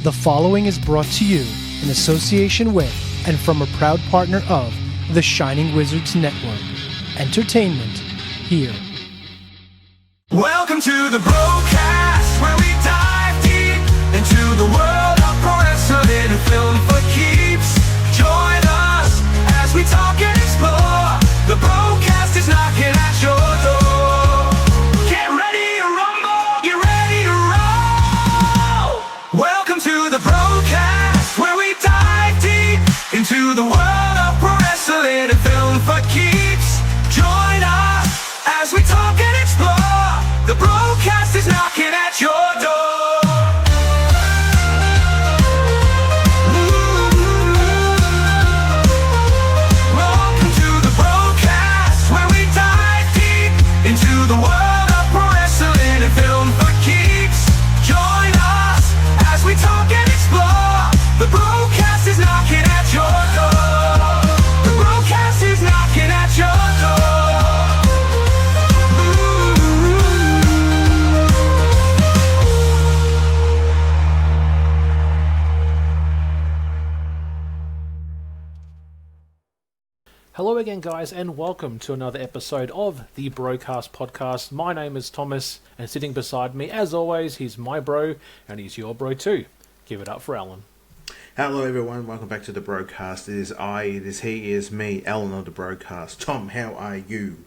The following is brought to you in association with and from a proud partner of the Shining Wizards Network. Entertainment here. Welcome to the BroKast, where we dive deep into the world of pro wrestling and film for keeps. Join us as we talk and explore. The BroKast is knocking at your door. Get ready to rumble, get ready to roll. Welcome to the BroKast, where we dive deep into the world of pro wrestling and film for keeps. Join us as we talk and explore. The BroKast is knocking at your door. Welcome to the BroKast, where we dive deep into the world of pro wrestling and film for keeps. Join us as we talk and explore. The BroKast is knocking at your door. The BroKast is knocking at your door. Hello again, guys, and welcome to another episode of the BroKast Podcast. My name is Thomas, and sitting beside me, as always, he's my bro, and he's your bro too. Give it up for Alan. Hello everyone, welcome back to the BroKast. It is I, it is he, it is me, Alan of the BroKast. Tom, how are you?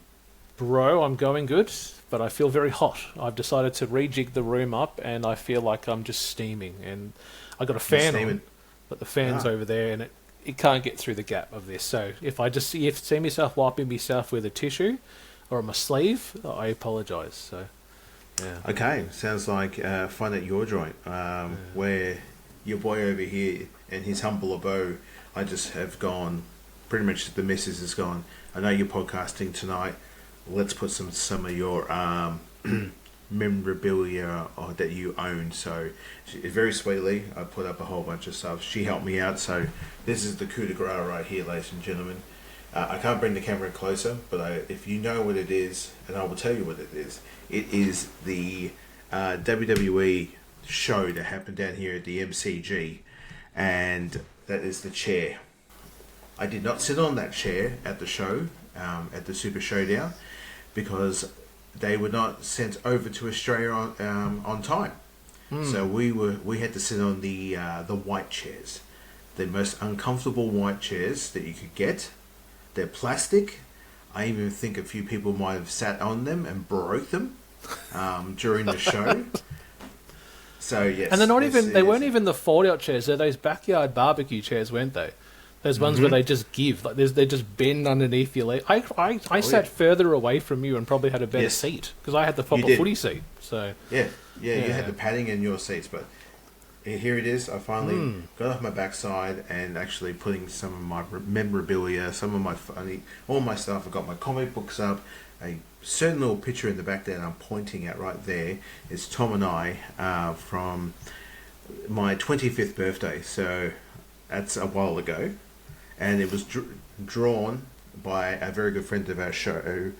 Bro, I'm going good, but I feel very hot. I've decided to rejig the room up, and I feel like I'm just steaming. And I got a fan on, but the fan's over there, and it can't get through the gap of this. So if I just see myself wiping myself with a tissue or my sleeve, I apologise. So, yeah. Okay, sounds like fun at your joint, where your boy over here and his humble abode, I just have gone, pretty much the missus has gone, I know you're podcasting tonight, let's put some of your memorabilia that you own. So very sweetly I put up a whole bunch of stuff. She helped me out, so this is the coup de grace right here, ladies and gentlemen. I can't bring the camera closer, but if you know what it is, and I will tell you what it is the WWE show that happened down here at the MCG, and that is the chair. I did not sit on that chair at the show, at the Super Showdown, because they were not sent over to Australia on time. So we had to sit on the white chairs, the most uncomfortable white chairs that you could get. They're plastic. I even think a few people might have sat on them and broke them during the show. So yes, And they're not even. They weren't even the fold-out chairs. They're those backyard barbecue chairs, weren't they? Those ones where they just give, like they just bend underneath your leg. I sat further away from you and probably had a better seat because I had the proper footy seat. So yeah, you had the padding in your seats, but here it is. I finally got off my backside and actually putting some of my memorabilia, some of my all my stuff. I got my comic books up. A certain little picture in the back there that I'm pointing at right there is Tom and I from my 25th birthday. So that's a while ago. And it was drawn by a very good friend of our show,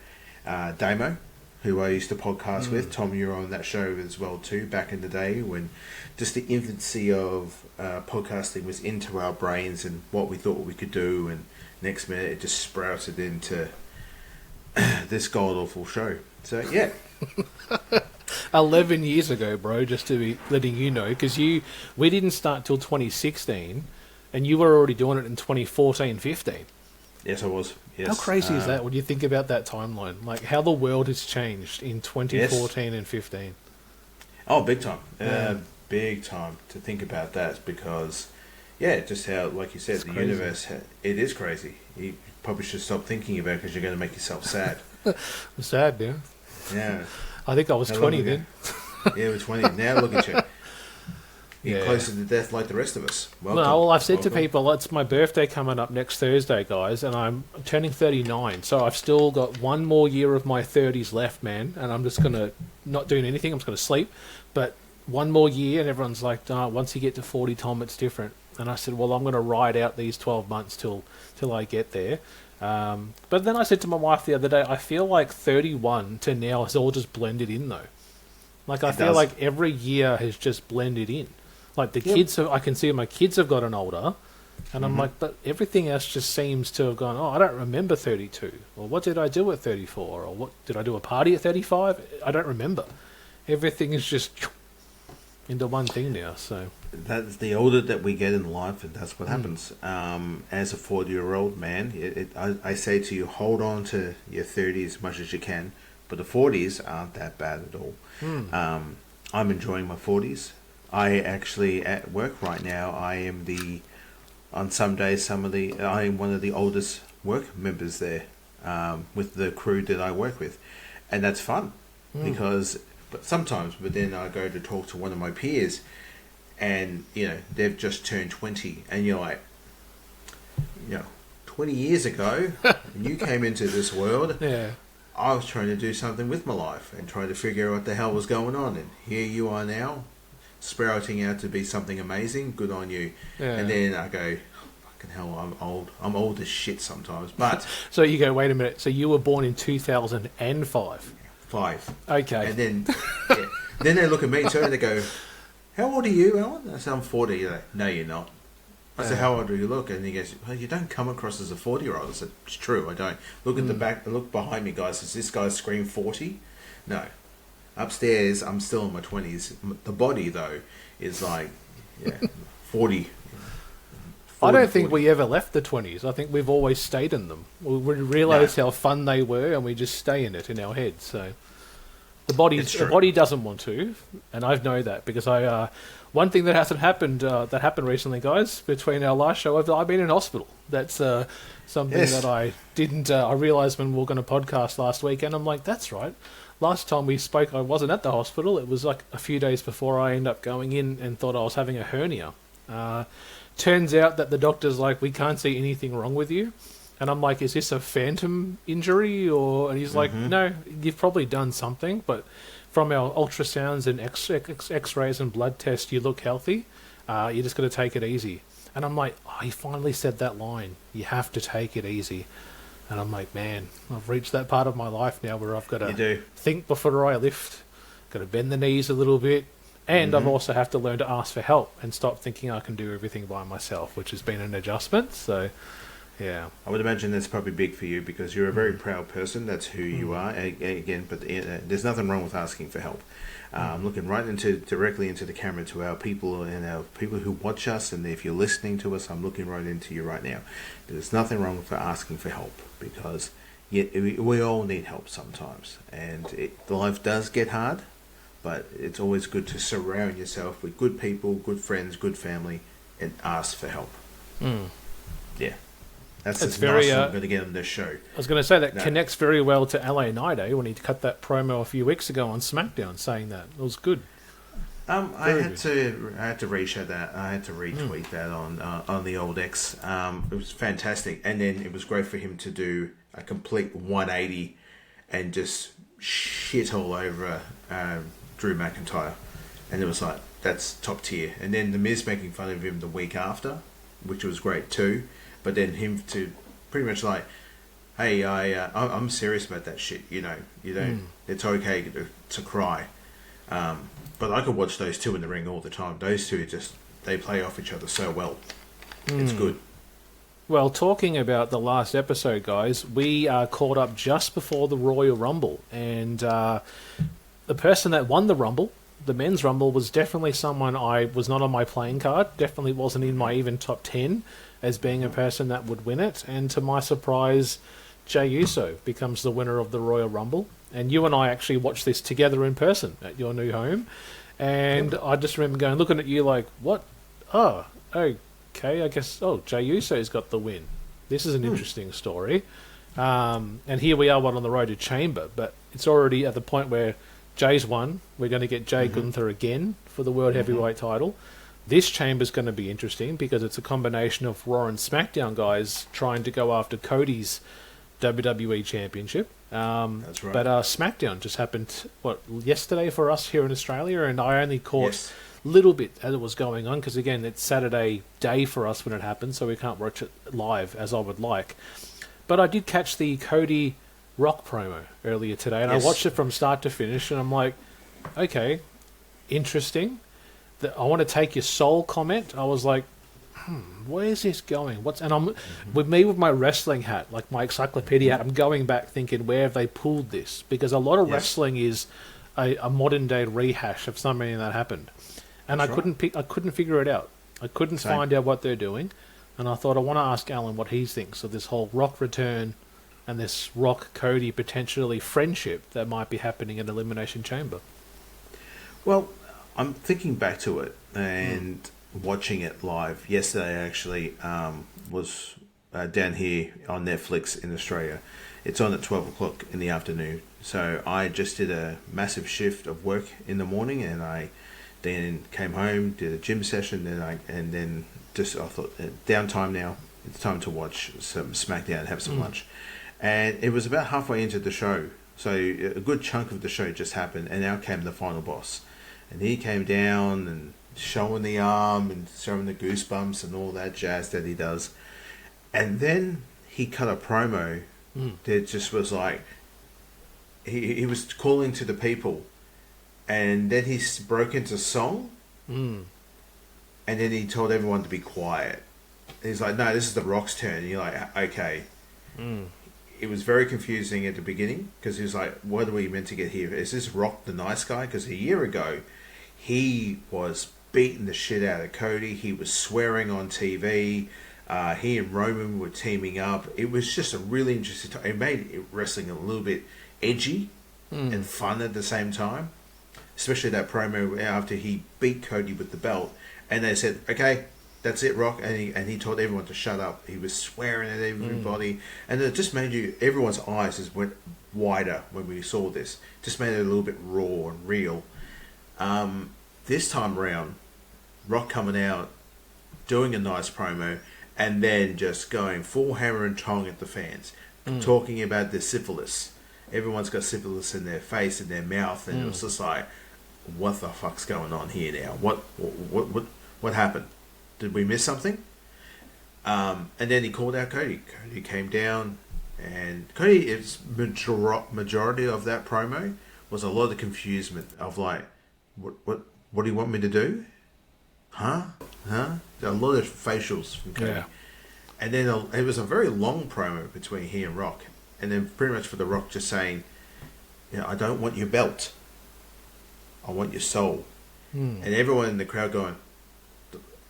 Damo, who I used to podcast with. Tom, you were on that show as well too, back in the day when just the infancy of podcasting was into our brains and what we thought we could do, and next minute it just sprouted into this god-awful show. So, yeah. 11 years ago, bro, just to be letting you know, because we didn't start till 2016, and you were already doing it in 2014-15. Yes, I was. Yes. How crazy is that when you think about that timeline? Like, how the world has changed in 2014 and 15. Oh, big time. Big time to think about that, because, just how, like you said, it's the crazy. Universe, it is crazy. You probably should stop thinking about it because you're going to make yourself sad. I'm sad, yeah. Yeah. I think I was 20 then. Yeah, we're 20. Now look at you. You're closer to death like the rest of us. Welcome. Well, I've said to people, it's my birthday coming up next Thursday, guys, and I'm turning 39, so I've still got one more year of my 30s left, man, and I'm just going to, not doing anything, I'm just going to sleep, but one more year, and everyone's like, once you get to 40, Tom, it's different. And I said, well, I'm going to ride out these 12 months till I get there. But then I said to my wife the other day, I feel like 31 to now has all just blended in, though. Like, I feel like every year has just blended in. Like the kids, I can see my kids have gotten older, and I'm like, but everything else just seems to have gone. Oh, I don't remember 32, or what did I do at 34, or what did I do a party at 35? I don't remember. Everything is just into one thing now. So that's the older that we get in life, and that's what happens. As a 40-year-old man, I say to you, hold on to your 30s as much as you can, but the 40s aren't that bad at all. I'm enjoying my 40s. I actually, at work right now, I am on some days, I am one of the oldest work members there, with the crew that I work with. And that's fun, but then I go to talk to one of my peers, and, they've just turned 20, and you're like, 20 years ago, when you came into this world, I was trying to do something with my life and trying to figure out what the hell was going on, and here you are now, sprouting out to be something amazing. Good on you. And then I go, fucking hell, I'm old. I'm old as shit sometimes. But so you go, wait a minute. So you were born in 2005. 5. Okay. And then then they look at me too and they go, how old are you, Alan? I said, I'm 40. They're like, no, you're not. I said, how old do you look? And he goes, well, you don't come across as a 40-year-old. I said, it's true, I don't. Look at the back, look behind me, guys. Does this guy scream 40? No. Upstairs, I'm still in my 20s. The body, though, is like, 40. I don't think we ever left the 20s. I think we've always stayed in them. We realised how fun they were, and we just stay in it in our heads. So the body doesn't want to, and I know that because one thing that hasn't happened that happened recently, guys, between our last show, I've been in hospital. That's something that I didn't. I realised when we were going to podcast last week, and I'm like, that's right. Last time we spoke, I wasn't at the hospital. It was like a few days before I ended up going in and thought I was having a hernia. Turns out that the doctor's like, we can't see anything wrong with you. And I'm like, is this a phantom injury? And he's like, no, you've probably done something. But from our ultrasounds and x-rays and blood tests, you look healthy. You're just going to take it easy. And I'm like, oh, he finally said that line. You have to take it easy. And I'm like, man, I've reached that part of my life now where I've got to think before I lift, got to bend the knees a little bit, and I've also have to learn to ask for help and stop thinking I can do everything by myself, which has been an adjustment. So, yeah. I would imagine that's probably big for you because you're a very proud person. That's who you are. Again, but there's nothing wrong with asking for help. Looking right directly into the camera to our people and our people who watch us, and if you're listening to us, I'm looking right into you right now. There's nothing wrong with asking for help because we all need help sometimes, and life does get hard, but it's always good to surround yourself with good people, good friends, good family, and ask for help. Yeah. That's very. I'm going to get on this show. I was going to say that connects very well to LA Night when he cut that promo a few weeks ago on SmackDown, saying that it was good. I had to reshare that. I had to retweet that on the old X. It was fantastic, and then it was great for him to do a complete 180 and just shit all over Drew McIntyre, and it was like that's top tier. And then the Miz making fun of him the week after, which was great too. But then him to pretty much like, hey, I'm serious about that shit. You don't. It's okay to cry. But I could watch those two in the ring all the time. Those two they play off each other so well. It's good. Well, talking about the last episode, guys, we caught up just before the Royal Rumble, and the person that won the Rumble, the men's Rumble, was definitely someone I was not on my playing card. Definitely wasn't in my even top 10 as being a person that would win it. And to my surprise, Jey Uso becomes the winner of the Royal Rumble. And you and I actually watched this together in person at your new home. And I just remember looking at you like, what? Oh, okay, I guess, Jey Uso's got the win. This is an interesting story. And here we are, on the road to Chamber. But it's already at the point where Jay's won. We're going to get Jay Gunther again for the World Heavyweight title. This Chamber's going to be interesting because it's a combination of Raw and SmackDown guys trying to go after Cody's WWE Championship. That's right. But SmackDown just happened, yesterday for us here in Australia, and I only caught a little bit as it was going on because, again, it's Saturday day for us when it happened, so we can't watch it live as I would like. But I did catch the Cody Rock promo earlier today, and I watched it from start to finish, and I'm like, okay, interesting. I want to take your soul comment. I was like, where's this going? And I'm with my wrestling hat, like my encyclopedia hat, I'm going back thinking, where have they pulled this? Because a lot of wrestling is a modern day rehash of something that happened, and I couldn't figure it out. I couldn't find out what they're doing, and I thought I want to ask Alan what he thinks of this whole Rock return and this Rock Cody potentially friendship that might be happening in Elimination Chamber. Well, I'm thinking back to it and watching it live. Yesterday, actually, was down here on Netflix in Australia. It's on at 12 o'clock in the afternoon. So I just did a massive shift of work in the morning, and I then came home, did a gym session, I thought, downtime now. It's time to watch some SmackDown and have some lunch. And it was about halfway into the show. So a good chunk of the show just happened, and out came the final boss. And he came down and showing the arm and showing the goosebumps and all that jazz that he does. And then he cut a promo that just was like, he was calling to the people, and then he broke into song, and then he told everyone to be quiet. And he's like, no, this is the Rock's turn. And you're like, okay. It was very confusing at the beginning, because he was like, what are we meant to get here? Is this Rock the nice guy? Because a year ago, he was beating the shit out of Cody. He was swearing on TV. He and Roman were teaming up. It was just a really interesting time. It made wrestling a little bit edgy and fun at the same time. Especially that promo after he beat Cody with the belt. And they said, okay, that's it, Rock. And he told everyone to shut up. He was swearing at everybody. And it just made everyone's eyes just went wider when we saw this. Just made it a little bit raw and real. This time around, Rock coming out, doing a nice promo, and then just going full hammer and tong at the fans, talking about the syphilis. Everyone's got syphilis in their face and their mouth, and it was just like, what the fuck's going on here now? What happened? Did we miss something? And then he called out Cody. Cody came down, and Cody's majority of that promo was a lot of confusion of like, what do you want me to do? Huh? A lot of facials from Cody. Yeah. And then it was a very long promo between he and Rock. And then pretty much for the Rock just saying, I don't want your belt. I want your soul. And everyone in the crowd going,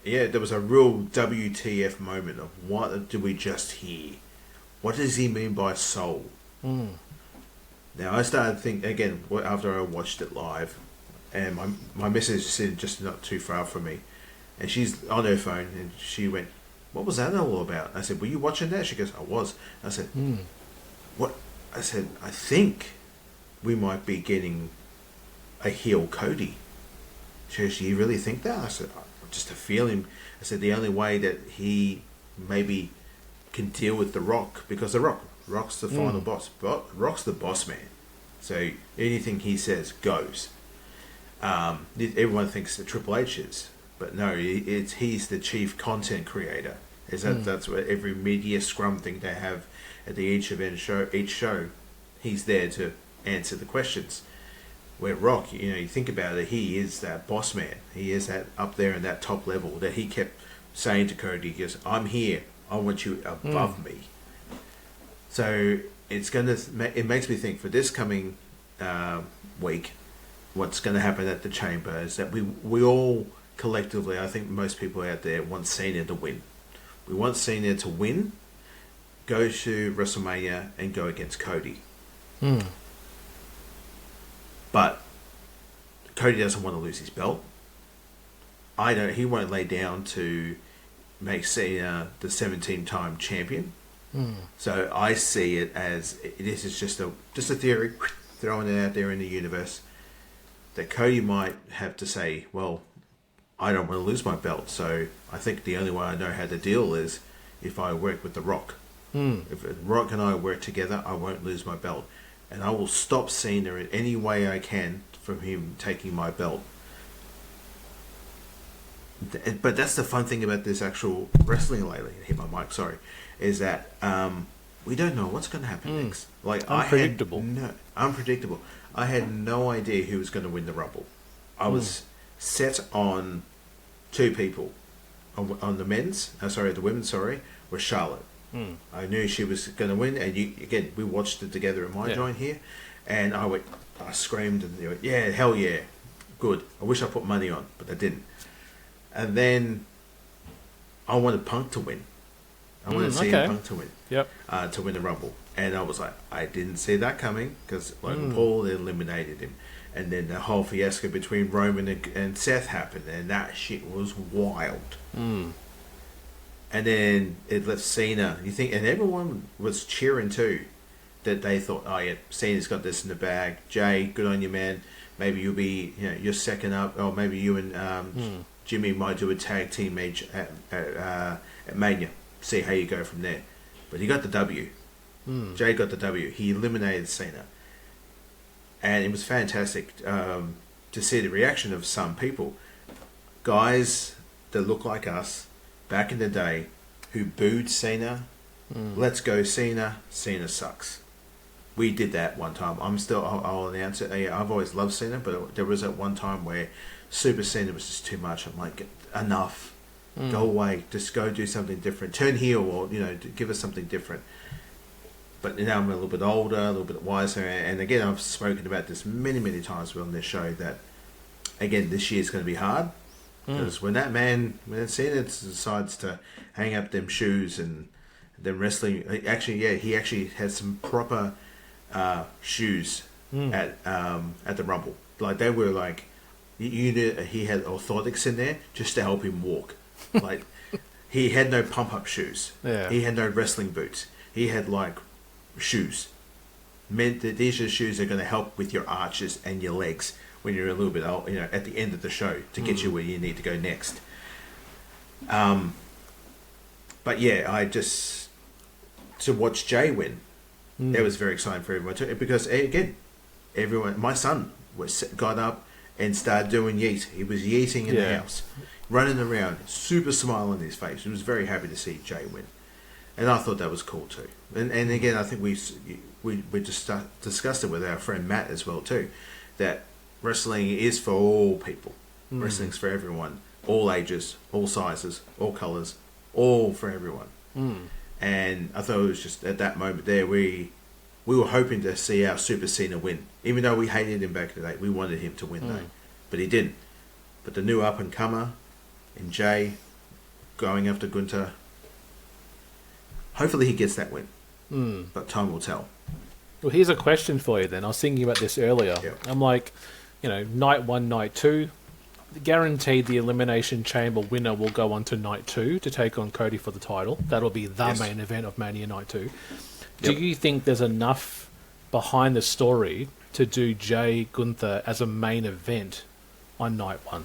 yeah, there was a real WTF moment of what did we just hear? What does he mean by soul? Now I started thinking, again, after I watched it live, and my missus is sitting just not too far from me, and she's on her phone, and she went, what was that all about? I said, were you watching that? She goes, I was. I said, what? I said, I think we might be getting a heel Cody. She goes, do you really think that? I said, just a feeling. I said, the only way that he maybe can deal with The Rock, because Rock's the final boss. Rock's the boss man. So anything he says goes. Everyone thinks that Triple H is, but no, he's the chief content creator. That's what every media scrum thing they have at the each show, he's there to answer the questions. Where Rock, you think about it, he is that boss man. He is that up there in that top level that he kept saying to Cody, he goes, I'm here. I want you above me. So it makes me think for this coming week, what's going to happen at the Chamber is that we all collectively, I think most people out there want Cena to win. We want Cena to win, go to WrestleMania and go against Cody. But Cody doesn't want to lose his belt. He won't lay down to make Cena the 17-time champion. So I see it as this is just a theory, throwing it out there in the universe, that Cody might have to say, well, I don't want to lose my belt, so I think the only way I know how to deal is if I work with The Rock. If Rock and I work together, I won't lose my belt. And I will stop Cena in any way I can from him taking my belt. But that's the fun thing about this actual wrestling lately. Hit my mic, sorry. Is that we don't know what's going to happen next. Like unpredictable. Unpredictable. I had no idea who was going to win the Rumble. I was set on two people. On the women's, was Charlotte. I knew she was going to win, and we watched it together in my joint here, and I screamed, and they went, yeah, hell yeah, good. I wish I put money on, but I didn't. And then I wanted Punk to win. I wanted CM Punk to win. Yep. To win the Rumble. And I was like, I didn't see that coming, because Logan Paul eliminated him. And then the whole fiasco between Roman and Seth happened, and that shit was wild. And then it left Cena. And everyone was cheering too, that they thought, oh yeah, Cena's got this in the bag. Jay, good on you, man. Maybe you'll be, you're second up, or maybe you and Jimmy might do a tag team match at Mania. See how you go from there. But he got the W. Jay got the W. He eliminated Cena. And it was fantastic to see the reaction of some people. Guys that look like us back in the day who booed Cena. Let's go Cena. Cena sucks. We did that one time. I'll announce it. I've always loved Cena, but there was at one time where Super Cena was just too much. I'm like, enough. Go away. Just go do something different. Turn heel, or give us something different. But now I'm a little bit older, a little bit wiser, and again, I've spoken about this many, many times on this show that, again, this year's going to be hard, because when Cena decides to hang up them shoes and then wrestling, he actually had some proper shoes at the Rumble. Like, they were like, he had orthotics in there just to help him walk. Like, he had no pump-up shoes. Yeah. He had no wrestling boots. He had like shoes. Meant that these are the shoes that are going to help with your arches and your legs when you're a little bit old, at the end of the show, to get you where you need to go next. But yeah, to watch Jay win, that was very exciting for everyone too, because again, my son got up and started doing yeet. He was yeeting in the house, running around, super smile on his face. He was very happy to see Jay win. And I thought that was cool too. And again, I think we just discussed it with our friend Matt as well too, that wrestling is for all people. Wrestling's for everyone, all ages, all sizes, all colours, all for everyone. And I thought it was just at that moment there, we were hoping to see our Super Cena win. Even though we hated him back in the day, we wanted him to win though. But he didn't. But the new up-and-comer in Jay going after Gunther, hopefully he gets that win. But time will tell. Well, here's a question for you then. I was thinking about this earlier. Yep. I'm like, night 1, night 2, guaranteed the Elimination Chamber winner will go on to night 2 to take on Cody for the title. That'll be the main event of Mania Night 2. Do you think there's enough behind the story to do Jay Gunther as a main event on night 1?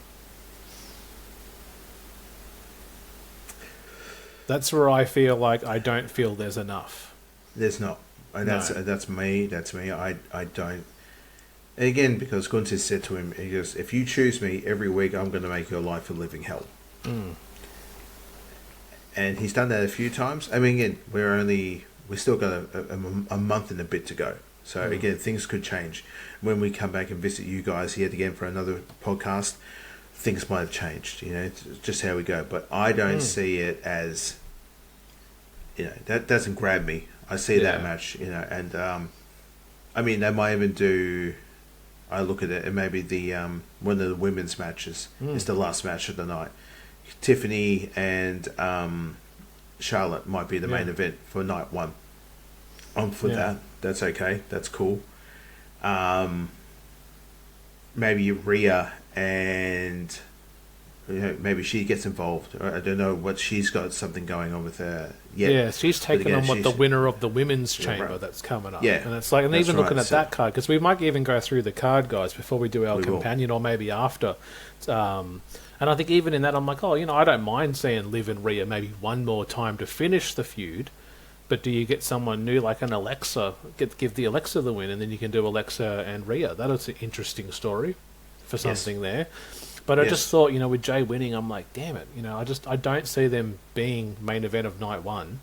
That's where I feel like I don't feel there's enough. There's not. That's me. I don't. And again, because Gunther said to him, he goes, if you choose me every week, I'm going to make your life a living hell. And he's done that a few times. I mean, again, we still got a month and a bit to go. So again, things could change. When we come back and visit you guys here again for another podcast, things might have changed. It's just how we go. But I don't see it as, that doesn't grab me. I see that match, and I mean, they might even do. I look at it, and maybe the one of the women's matches is the last match of the night. Tiffany and Charlotte might be the main event for night 1. I'm for that. That's okay. That's cool. Maybe Rhea and maybe she gets involved. I don't know what she's got something going on with her yet. Yeah, she's taking on the winner of the women's chamber that's coming up. Yeah, and it's like, and even looking at that card, because we might even go through the card, guys, before we do our companion, or maybe after. And I think even in that, I'm like, I don't mind seeing Liv and Rhea maybe one more time to finish the feud. But do you get someone new like an Alexa? Give the Alexa the win, and then you can do Alexa and Rhea. That's an interesting story for something there. But I just thought, with Jay winning, I'm like, damn it, I don't see them being main event of night 1,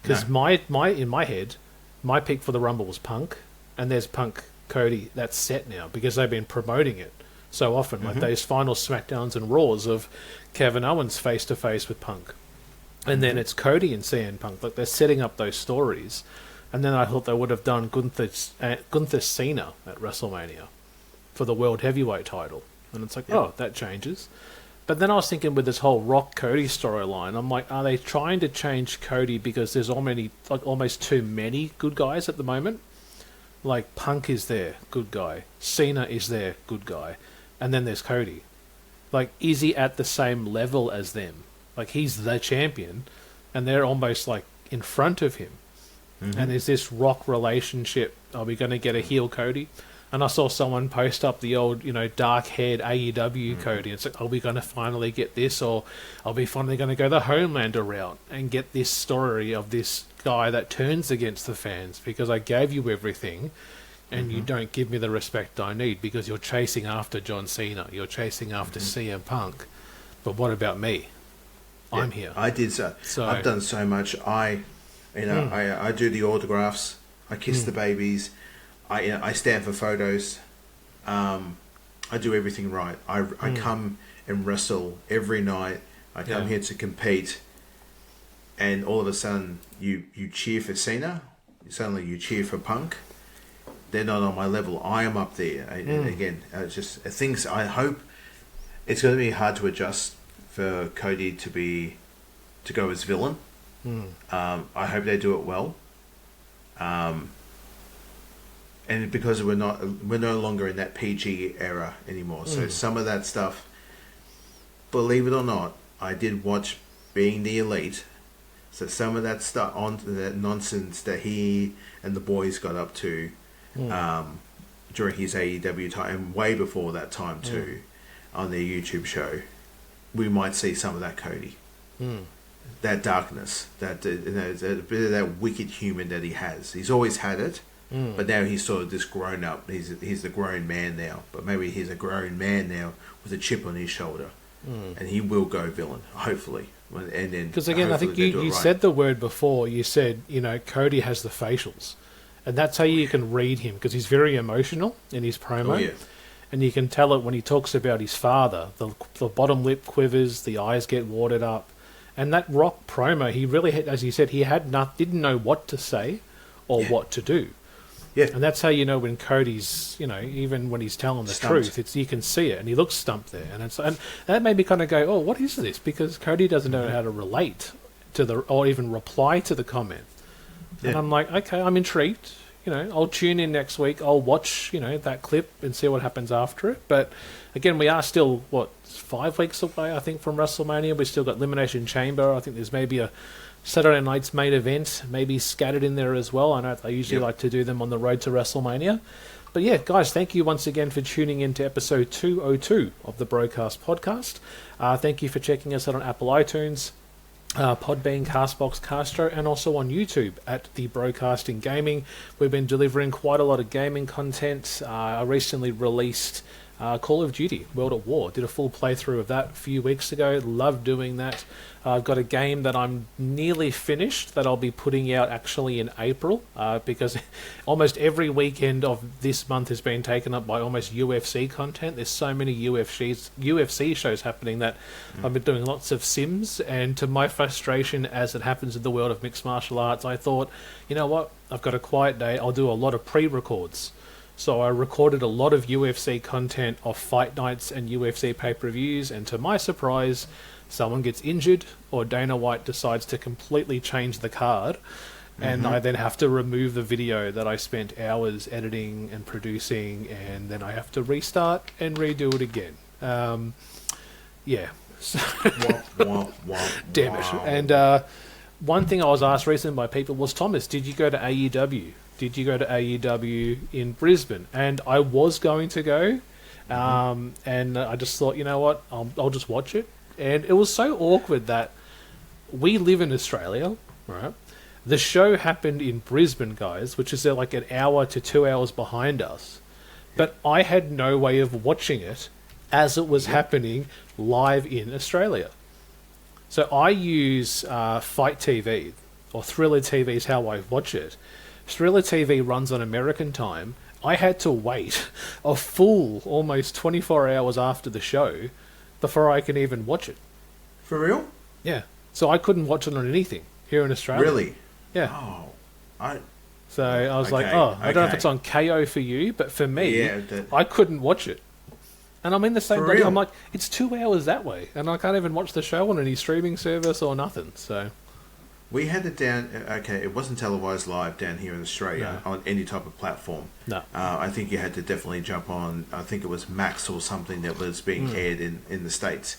because my in my head, my pick for the Rumble was Punk, and there's Punk Cody. That's set now because they've been promoting it so often. Like those final SmackDowns and Raws of Kevin Owens face to face with Punk, and then it's Cody and CM Punk. Like they're setting up those stories, and then I thought they would have done Gunther Cena at WrestleMania for the World Heavyweight title, and it's like, oh, that changes. But then I was thinking with this whole Rock Cody storyline, I'm like, are they trying to change Cody because there's almost too many good guys at the moment? Like Punk is there, good guy. Cena is there, good guy. And then there's Cody. Like, is he at the same level as them? Like, he's the champion, and they're almost like in front of him. And is this Rock relationship? Are we going to get a heel Cody? And I saw someone post up the old, dark-haired AEW Cody. It's like, are we going to finally get this? Or are we finally going to go the Homelander route and get this story of this guy that turns against the fans because I gave you everything and you don't give me the respect I need because you're chasing after John Cena. You're chasing after CM Punk. But what about me? I'm here. I did so. I've done so much. I do the autographs. I kiss the babies. I stand for photos. I do everything right. I come and wrestle every night. I come here to compete, and all of a sudden you cheer for Cena. Suddenly you cheer for Punk. They're not on my level. I am up there. And again, it's just things. I hope it's going to be hard to adjust for Cody to go as villain. I hope they do it well. And because we're no longer in that PG era anymore. So some of that stuff, believe it or not, I did watch Being the Elite. So some of that stuff, that nonsense that he and the boys got up to during his AEW time, and way before that time too, on their YouTube show, we might see some of that Cody. That darkness, that a bit of that wicked human that he has. He's always had it. But now he's sort of just grown up. He's the grown man now. But maybe he's a grown man now with a chip on his shoulder, and he will go villain, hopefully. And then because again, I think you said the word before. You said Cody has the facials, and that's how you can read him because he's very emotional in his promo, and you can tell it when he talks about his father. The bottom lip quivers, the eyes get watered up, and that Rock promo, he really had, as you said, didn't know what to say or what to do. Yeah. And that's how you know when Cody's, even when he's telling the truth, you can see it, and he looks stumped there. And that made me kind of go, oh, what is this? Because Cody doesn't know how to relate to or even reply to the comment. Yeah. And I'm like, okay, I'm intrigued. I'll tune in next week. I'll watch, that clip and see what happens after it. But again, we are still, 5 weeks away, I think, from WrestleMania. We've still got Elimination Chamber. I think there's maybe a Saturday night's main event, maybe scattered in there as well. I know they usually like to do them on the road to WrestleMania. But yeah, guys, thank you once again for tuning in to episode 202 of the BroKast Podcast. Thank you for checking us out on Apple iTunes, Podbean, Castbox, Castro, and also on YouTube at the BroKast in Gaming. We've been delivering quite a lot of gaming content. I recently released Call of Duty World at War. Did a full playthrough of that a few weeks ago. Loved doing that. I've got a game that I'm nearly finished that I'll be putting out actually in April because almost every weekend of this month has been taken up by almost UFC content. There's so many UFC shows happening that I've been doing lots of Sims, and to my frustration, as it happens in the world of mixed martial arts, I thought, you know what, I've got a quiet day, I'll do a lot of pre-records. So I recorded a lot of UFC content of fight nights and UFC pay-per-views, and to my surprise, someone gets injured or Dana White decides to completely change the card, and I then have to remove the video that I spent hours editing and producing, and then I have to restart and redo it again. Damn it. And one thing I was asked recently by people was, Thomas, did you go to AEW? Did you go to AEW in Brisbane? And I was going to go, and I just thought, you know what, I'll just watch it. And it was so awkward that we live in Australia, right? The show happened in Brisbane, guys, which is like an hour to 2 hours behind us. But I had no way of watching it as it was happening live in Australia. So I use Fight TV, or Thriller TV is how I watch it. Thriller TV runs on American time, I had to wait a full almost 24 hours after the show before I can even watch it. For real? Yeah. So I couldn't watch it on anything here in Australia. Really? Yeah. Oh, So I was like, Okay, I don't know if it's on KO for you, but for me, Yeah, I couldn't watch it. And I'm in the same For bloody, real? I'm like, it's 2 hours that way, and I can't even watch the show on any streaming service or nothing. So we had it down. Okay, it wasn't televised live down here in Australia on any type of platform. no, I think you had to definitely jump on. I think it was Max or something that was being aired in the States.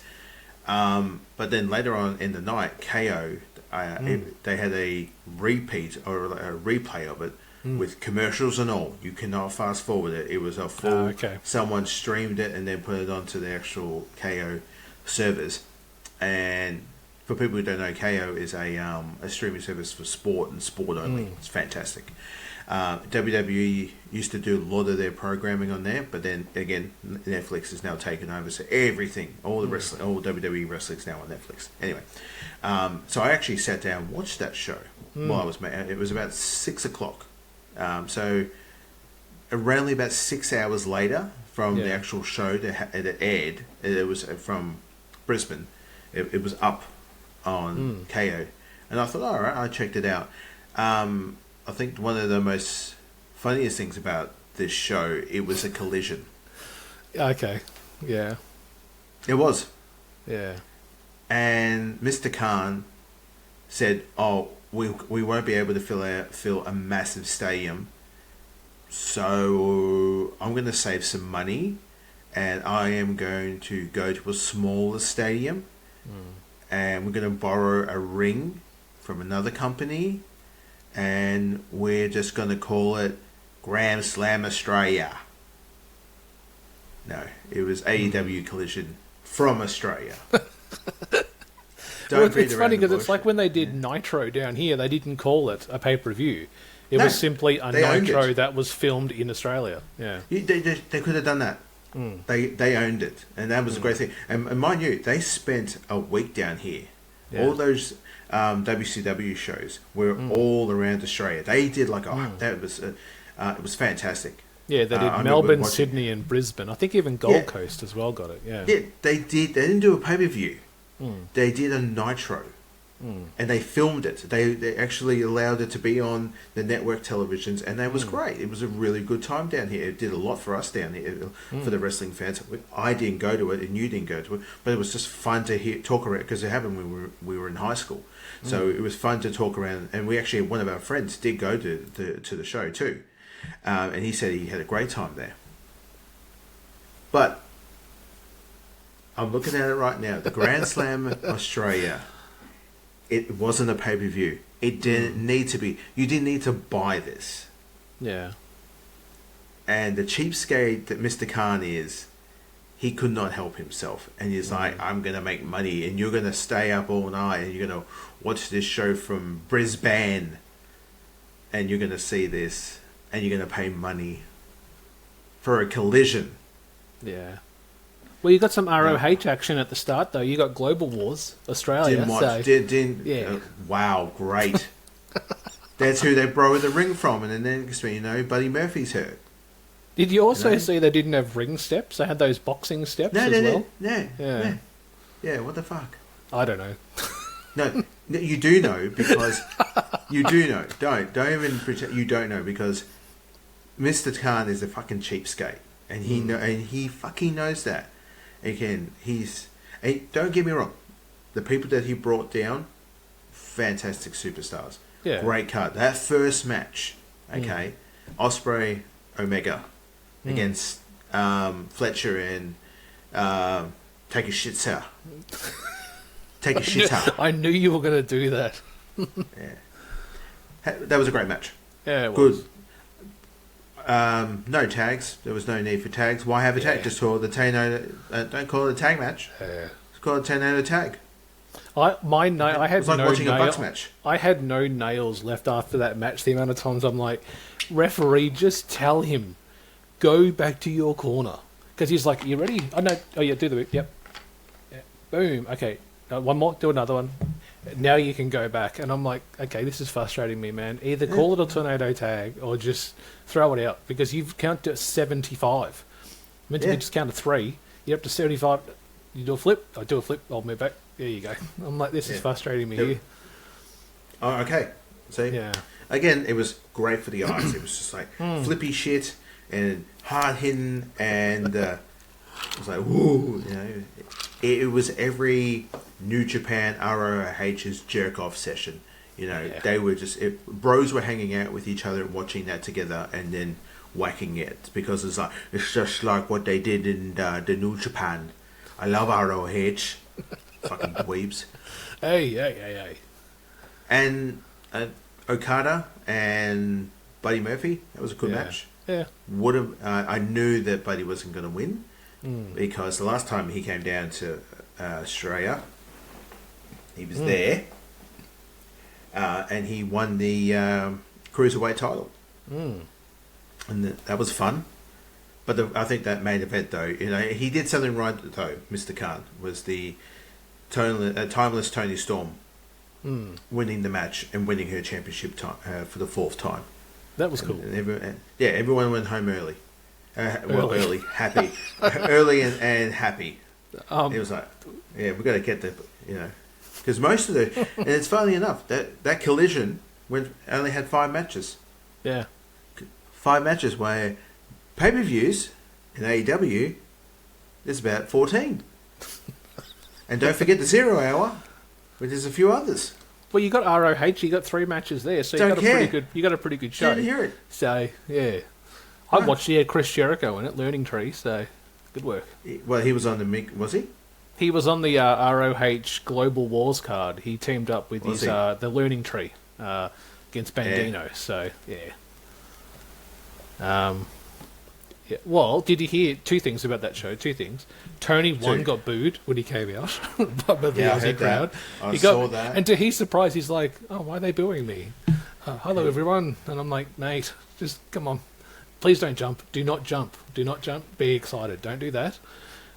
But then later on in the night, KO, they had a repeat or a replay of it with commercials and all. You cannot fast forward it. It was a full. okay. Someone streamed it and then put it onto the actual KO servers. And for people who don't know, KO is a streaming service for sport and sport only. It's fantastic. WWE used to do a lot of their programming on there, but then again, Netflix has now taken over, so everything, all the wrestling, all WWE wrestling's now on Netflix. Anyway, so I actually sat down and watched that show while I was. It was about 6 o'clock, so around about 6 hours later from the actual show that it aired. It was from Brisbane. It was up on KO, and I thought, all right, I checked it out. I think one of the most funniest things about this show, it was a collision. Okay. Yeah. It was. Yeah. And Mr. Khan said, oh, we won't be able to fill a massive stadium, so I'm going to save some money, and I am going to go to a smaller stadium, and we're going to borrow a ring from another company, and we're just going to call it Grand Slam Australia. No, it was AEW Collision from Australia. Well, it's funny because it's like when they did Nitro down here, they didn't call it a pay-per-view. It was simply a Nitro that was filmed in Australia. Yeah, they could have done that. They owned it, and that was a great thing. And mind you, they spent a week down here. Yeah. All those WCW shows were all around Australia. They did like that was it was fantastic. Yeah, they did Melbourne, Sydney, and Brisbane. I think even Gold Coast as well got it. Yeah, yeah, they did. They didn't do a pay-per-view. They did a Nitro, and they filmed it. They actually allowed it to be on the network televisions, and that was great. It was a really good time down here. It did a lot for us down here, for the wrestling fans. I didn't go to it, and you didn't go to it, but it was just fun to talk around, because it happened when we were in high school. So it was fun to talk around, and we actually, one of our friends did go to the show too, and he said he had a great time there. But I'm looking at it right now. The Grand Slam Australia, it wasn't a pay-per-view. It didn't need to be. You didn't need to buy this. yeah. And the cheapskate that Mr. Khan is, he could not help himself. And he's like, I'm going to make money, and you're going to stay up all night, and you're going to watch this show from Brisbane, and you're going to see this, and you're going to pay money for a collision. Yeah. Well, you got some ROH action at the start, though. You got Global Wars Australia. Didn't watch. Yeah. Wow, great. That's who they borrowed the ring from, and then next thing you know, Buddy Murphy's hurt. Did you also see they didn't have ring steps? They had those boxing steps as well? No. Yeah, what the fuck? I don't know. No, you do know, because you do know. Don't even pretend you don't know, because Mr. Khan is a fucking cheapskate, and he fucking knows that. Again, don't get me wrong, the people that he brought down, fantastic superstars. Yeah. Great card. That first match, okay, Ospreay Omega against Fletcher and Take a Shit Sir. Take a Shit Sir. I knew you were going to do that. Yeah. That was a great match. Yeah, it Good. was. No tags. There was no need for tags. Why have a tag? Just call it the don't call it a tag match. Just call it a 10-out tag. I had It's like no watching a Bucks match. I had no nails left after that match. The amount of times I'm like, referee, just tell him, go back to your corner, because he's like, you ready? Oh no, oh yeah, do the yep, yeah. Boom. Okay, one more, do another one. now you can go back. And I'm like, okay, this is frustrating me, man. Either call it a tornado tag or just throw it out, because you've counted to 75. Meant to be just count to 3. You're up to 75. You do a flip. I do a flip. I'll move back. There you go. I'm like, this is frustrating me here. Oh, okay. See? Yeah. Again, it was great for the eyes. It was just like flippy shit and hard hitting, and it was like, woo, you know. It was every New Japan ROH's jerk off session. You know, they were just bros were hanging out with each other and watching that together, and then whacking it, because it's just like what they did in the New Japan. I love ROH, fucking dweebs. Hey. And Okada and Buddy Murphy, that was a good match. Yeah. Would have. I knew that Buddy wasn't going to win, because the last time he came down to Australia, he was there, and he won the cruiserweight title, and that was fun. But I think that main event, though, you know, he did something right, though. Mr. Khan was the timeless Tony Storm winning the match and winning her championship for the 4th time. That was cool. And everyone went home early. Early, happy. Early and happy. It was like, we've got to get the, you know, because most of and it's funny enough, that collision only had 5 matches. Yeah. 5 matches, where pay-per-views in AEW, there's about 14. And don't forget the 0 Hour, which there's a few others. Well, you got ROH, you got 3 matches there, so you got a pretty good show. Didn't hear it. So yeah, I watched. He had Chris Jericho in it, Learning Tree. So good work. Well, he was on the was he? He was on the ROH Global Wars card. He teamed up with the Learning Tree against Bandino. Yeah. So yeah. Yeah. Well, did you hear 2 things about that show? 2 things. Tony got booed when he came out by the Aussie crowd. I saw that. And to his surprise, he's like, "Oh, why are they booing me? Hello, everyone." And I'm like, "Mate, just come on. Please don't jump. Do not jump. Do not jump. Be excited. Don't do that."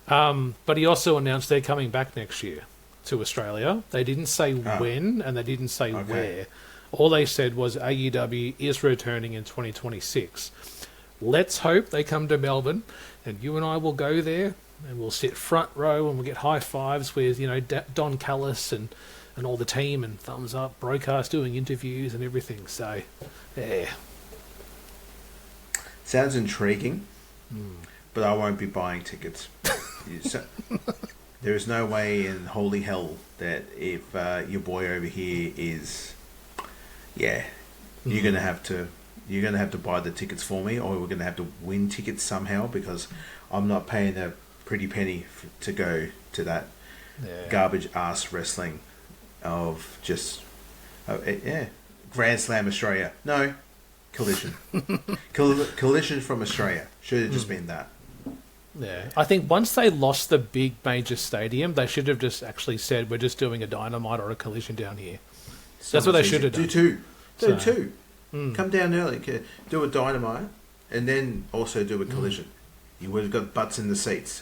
But he also announced they're coming back next year to Australia. They didn't say when, and they didn't say where. All they said was AEW is returning in 2026. Let's hope they come to Melbourne, and you and I will go there, and we'll sit front row, and we'll get high fives with, you know, Don Callis and all the team, and thumbs up, BroKast doing interviews and everything. So, yeah. Sounds intriguing, but I won't be buying tickets. There is no way in holy hell that if your boy over here is, you're gonna have to buy the tickets for me, or we're gonna have to win tickets somehow, because I'm not paying a pretty penny to go to that garbage ass wrestling of just Grand Slam Australia. No, Collision. Collision from Australia. Should have just been that. Yeah, I think once they lost the big major stadium, they should have just actually said, we're just doing a Dynamite or a Collision down here. That's what they should have done. Do two. Come down early, do a Dynamite, and then also do a Collision. You would have got butts in the seats.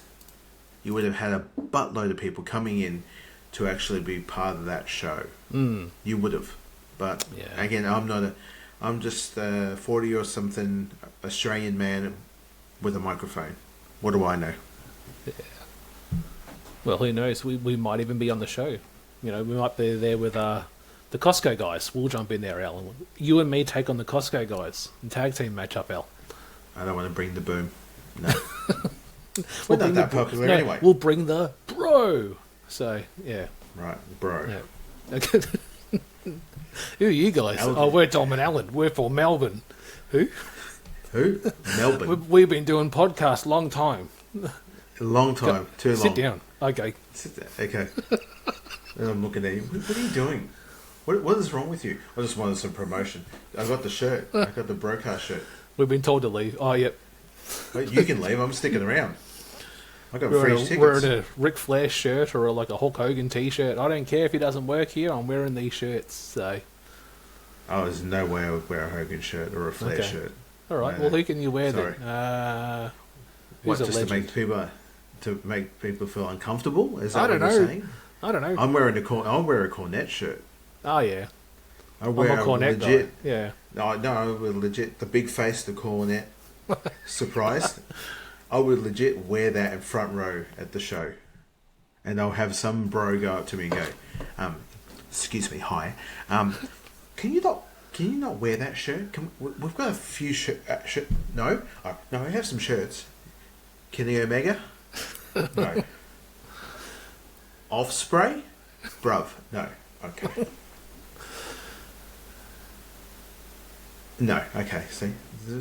You would have had a buttload of people coming in to actually be part of that show. You would have. But again, I'm just a 40 or something Australian man with a microphone. What do I know? Yeah. Well, who knows? We might even be on the show. You know, we might be there with the Costco guys. We'll jump in there, Al. You and me take on the Costco guys in tag team matchup, Al. I don't want to bring the boom. No. We're not that popular anyway. We'll bring the bro. So, yeah. Right, bro. Yeah. Okay. Who are you guys? Alden. Oh, we're Tom and Alan. We're for Melbourne. Who? Melbourne. We've been doing podcasts long time. A long time. Too long. Sit down. Okay. Sit down. Okay. And I'm looking at you. What are you doing? What is wrong with you? I just wanted some promotion. I got the shirt. I got the BroKast shirt. We've been told to leave. Oh, yep. But you can leave. I'm sticking around. I got free tickets. Wearing a Ric Flair shirt or like a Hulk Hogan t-shirt. I don't care if he doesn't work here. I'm wearing these shirts. So. Oh, there's no way I would wear a Hogan shirt or a Flair shirt. All right. Well, who can you wear then? What, just to make people feel uncomfortable? Is that what you're saying? I don't know. I'll wear a Cornette shirt. Oh, yeah. I wear I'm a cornet legit. guy. Yeah. No, I would legit the big face, the cornet. Surprised. I would legit wear that in front row at the show, and I'll have some bro go up to me and go, "Excuse me, hi. Can you not wear that shirt? We've got a few No, I have some shirts. Kenny Omega, no. Offspray, bruv, no. Okay. No, okay. See,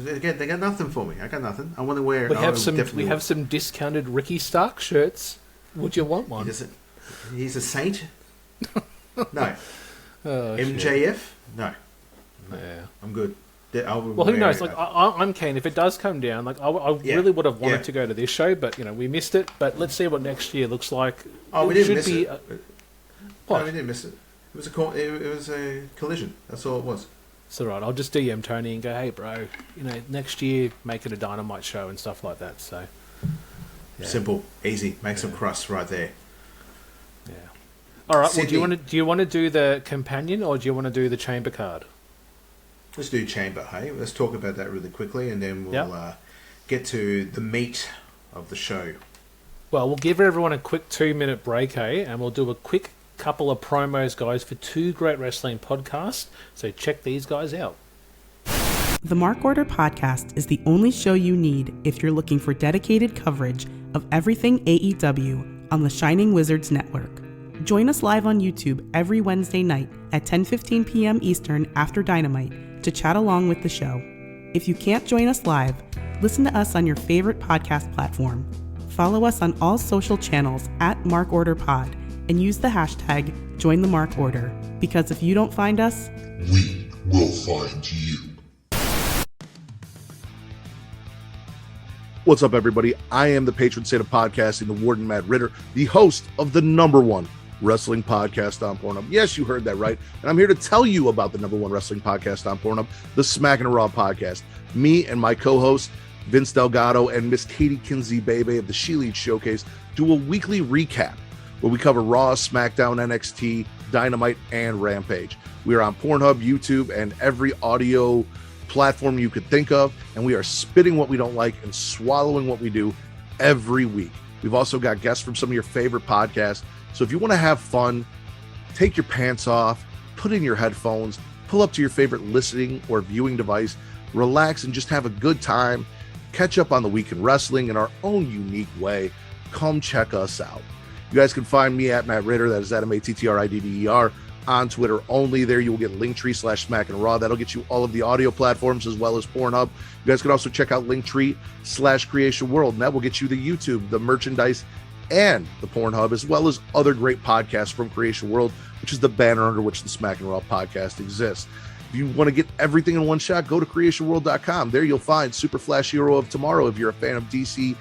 again, they got nothing for me. I got nothing. I want to wear. We have some discounted Ricky Stark shirts. Would you want one? He's a saint. No. Oh, MJF. shit. No. Yeah. I'm good. Well, who knows? Like, I'm keen. If it does come down, like, I really would have wanted to go to this show, but we missed it. But let's see what next year looks like. Oh, we didn't miss it. What? No, we didn't miss it. It was a collision. That's all it was. It's all right. I'll just DM Tony and go, hey, bro, next year make it a Dynamite show and stuff like that. So yeah. Simple, easy. Make some crusts right there. Yeah. All right. Sydney. Well, do you want to do the companion or do you want to do the chamber card? Let's do chamber. Hey, let's talk about that really quickly, and then we'll get to the meat of the show. Well, we'll give everyone a quick 2-minute break, and we'll do a quick couple of promos, guys, for 2 great wrestling podcasts. So check these guys out. The Mark Order Podcast is the only show you need if you're looking for dedicated coverage of everything AEW on the Shining Wizards Network. Join us live on YouTube every Wednesday night at 10:15 p.m. Eastern after Dynamite to chat along with the show. If you can't join us live, listen to us on your favorite podcast platform. Follow us on all social channels at Mark Order Pod and use the hashtag #JoinTheMarkOrder, because if you don't find us, we will find you. What's up, everybody? I am the patron saint of podcasting, the Warden Matt Ritter, the host of the #1 wrestling podcast on Pornhub. Yes, you heard that right. And I'm here to tell you about the #1 wrestling podcast on Pornhub, the Smackin' Raw podcast. Me and my co-host, Vince Delgado, and Miss Katie Kinsey Bebe of the She Leads Showcase do a weekly recap where we cover Raw, SmackDown, NXT, Dynamite, and Rampage. We are on Pornhub, YouTube, and every audio platform you could think of, and we are spitting what we don't like and swallowing what we do every week. We've also got guests from some of your favorite podcasts. So if you want to have fun, take your pants off, put in your headphones, pull up to your favorite listening or viewing device, relax, and just have a good time. Catch up on the week in wrestling in our own unique way. Come check us out. You guys can find me at Matt Ritter, that is at MATTRIDDER, on Twitter only. There you will get Linktree/SmackandRaw. That'll get you all of the audio platforms as well as Pornhub. You guys can also check out Linktree/Creation World, and that will get you the YouTube, the merchandise, and the Pornhub, as well as other great podcasts from Creation World, which is the banner under which the Smack and Raw podcast exists. If you want to get everything in one shot, go to creationworld.com. There you'll find Super Flash Hero of Tomorrow if you're a fan of DC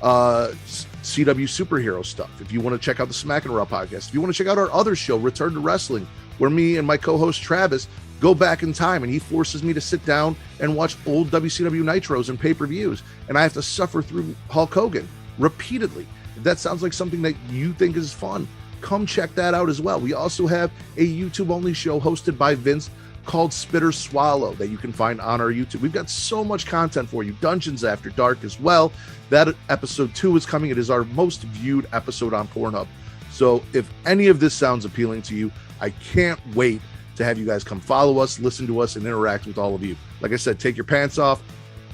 CW superhero stuff. If you want to check out the Smack and Raw podcast, if you want to check out our other show, Return to Wrestling, where me and my co-host Travis go back in time and he forces me to sit down and watch old WCW Nitros and pay-per-views, and I have to suffer through Hulk Hogan repeatedly. If that sounds like something that you think is fun, come check that out as well. We also have a YouTube-only show hosted by Vince called Spitter Swallow that you can find on our YouTube. We've got so much content for you. Dungeons After Dark as well. That episode 2 is coming. It is our most viewed episode on Pornhub. So if any of this sounds appealing to you, I can't wait to have you guys come follow us, listen to us, and interact with all of you. Like I said, take your pants off,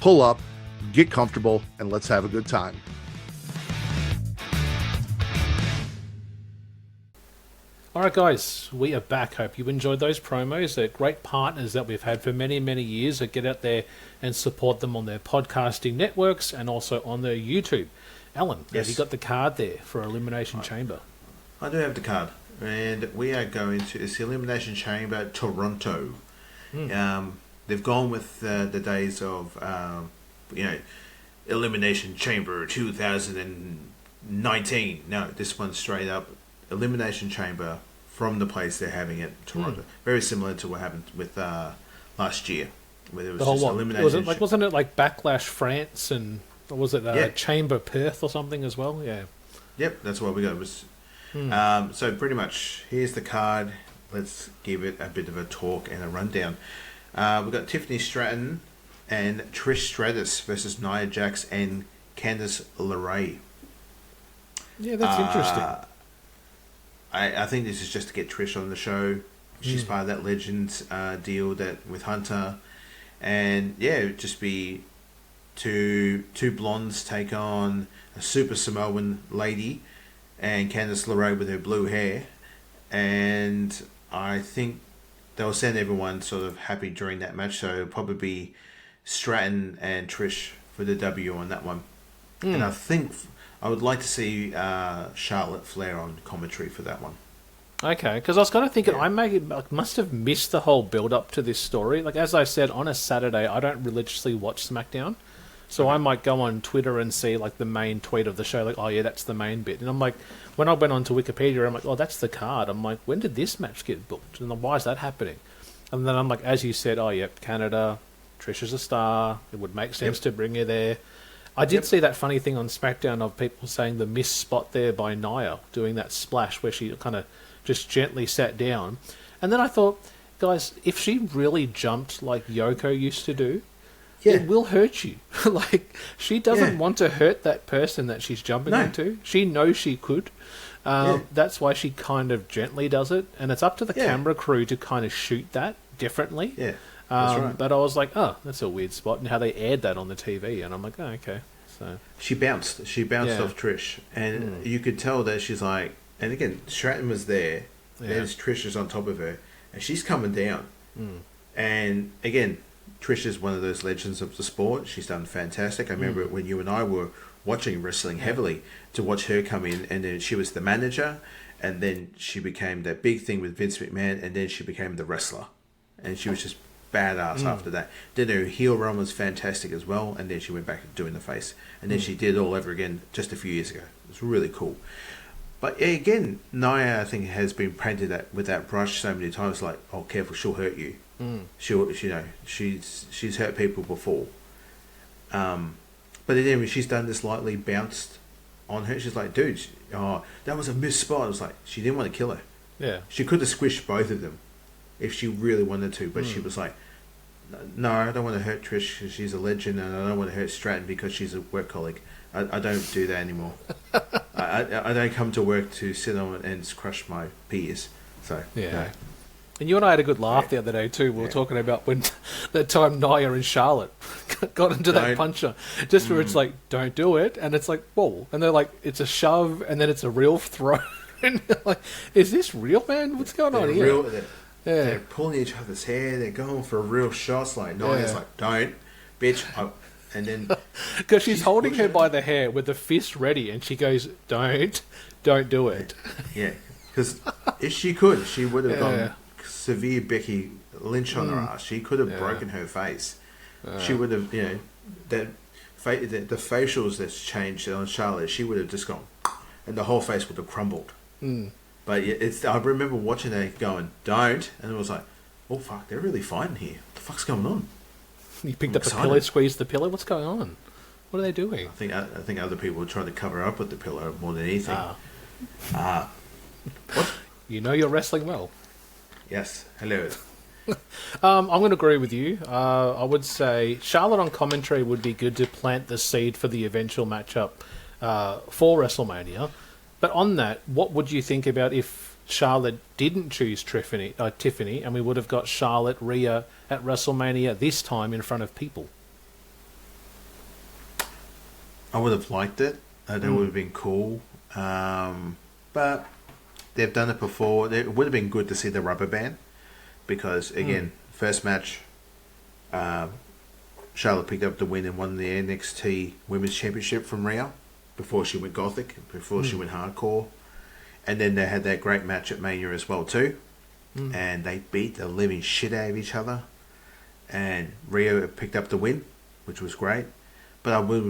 pull up, get comfortable, and let's have a good time. Alright guys, we are back. Hope you enjoyed those promos. They're great partners that we've had for many, many years. So get out there and support them on their podcasting networks and also on their YouTube. Alan, yes. Have you got the card there for Elimination Chamber? I do have the card. And we are going to, it's the Elimination Chamber Toronto. They've gone with the days of, Elimination Chamber 2019. No, this one's straight up Elimination Chamber from the place they're having it, Toronto. Very similar to what happened with last year, where there was just elimination. Wasn't it like Backlash France, and or was it Chamber Perth or something as well? Yeah. Yep, that's what we got. It was so pretty much. Here's the card. let's give it a bit of a talk and a rundown. We've got Tiffany Stratton and Trish Stratus versus Nia Jax and Candice LeRae. Yeah, that's interesting. I think this is just to get Trish on the show. She's part of that Legends deal that with Hunter. And yeah, it would just be two blondes take on a super Samoan lady and Candice LeRae with her blue hair. And I think they'll send everyone sort of happy during that match. So it'll probably be Stratton and Trish for the W on that one. And I think I would like to see Charlotte Flair on commentary for that one. Okay, because I was kind of thinking I must have missed the whole build-up to this story. Like, as I said, on a Saturday, I don't religiously watch SmackDown. So I might go on Twitter and see, like, the main tweet of the show, like, oh, yeah, that's the main bit. And I'm like, when I went on to Wikipedia, I'm like, oh, that's the card. I'm like, when did this match get booked? And why is that happening? And then I'm like, as you said, oh, yep, Canada, Trish is a star. It would make sense to bring her there. I did see that funny thing on SmackDown of people saying the missed spot there by Nia, doing that splash where she kind of just gently sat down. And then I thought, guys, if she really jumped like Yoko used to do, it will hurt you. Like, she doesn't want to hurt that person that she's jumping into. She knows she could. That's why she kind of gently does it. And it's up to the camera crew to kind of shoot that differently. Yeah, that's right. But I was like, oh, that's a weird spot. And how they aired that on the TV. And I'm like, oh, okay. So She bounced off Trish. And you could tell that she's like, and again, Stratton was there. There's Trish is on top of her. And she's coming down. And again, Trish is one of those legends of the sport. She's done fantastic. I remember when you and I were watching wrestling heavily, to watch her come in, and then she was the manager, and then she became that big thing with Vince McMahon, and then she became the wrestler. And she was just badass after that. Then her heel run was fantastic as well, and then she went back to doing the face. And then she did it all over again just a few years ago. It was really cool. But yeah, again, Nia, I think, has been painted with that brush so many times, like, oh, careful, she'll hurt you. She'll, she's hurt people before. But then when she's done this lightly bounced on her, she's like, dude, that was a missed spot. I was like, she didn't want to kill her. Yeah. She could have squished both of them if she really wanted to, but she was like, no, I don't want to hurt Trish because she's a legend, and I don't want to hurt Stratton because she's a work colleague. I don't do that anymore. I don't come to work to sit on and crush my peers. So, no. And you and I had a good laugh the other day too. We were talking about when that time Nia and Charlotte got into that puncher, just where it's like, don't do it, and it's like, whoa, and they're like, it's a shove, and then it's a real throw, and like, is this real, man? What's going on here? They're pulling each other's hair. They're going for real shots. Like Nia's like, don't, bitch, and then because she's holding her by the hair with the fist ready, and she goes, don't do it. Yeah, because if she could, she would have gone severe Becky Lynch on her ass. She could have broken her face. She would have, the facials that's changed on Charlotte, she would have just gone, and the whole face would have crumbled. But I remember watching that going, don't, and it was like, oh fuck, they're really fighting here. What the fuck's going on? You picked up a pillow, squeezed the pillow. What's going on? What are they doing? I think other people were trying to cover up with the pillow more than anything. What? You know you're wrestling well. Yes. Hello. I'm going to agree with you. I would say Charlotte on commentary would be good to plant the seed for the eventual matchup for WrestleMania. But on that, what would you think about if Charlotte didn't choose Tiffany, and we would have got Charlotte Rhea at WrestleMania this time in front of people? I would have liked it. That would have been cool. But they've done it before. It would have been good to see the rubber band because, again, first match, Charlotte picked up the win and won the NXT Women's Championship from Rhea before she went gothic, before she went hardcore. And then they had that great match at Mania as well too. And they beat the living shit out of each other. And Rhea picked up the win, which was great. But I would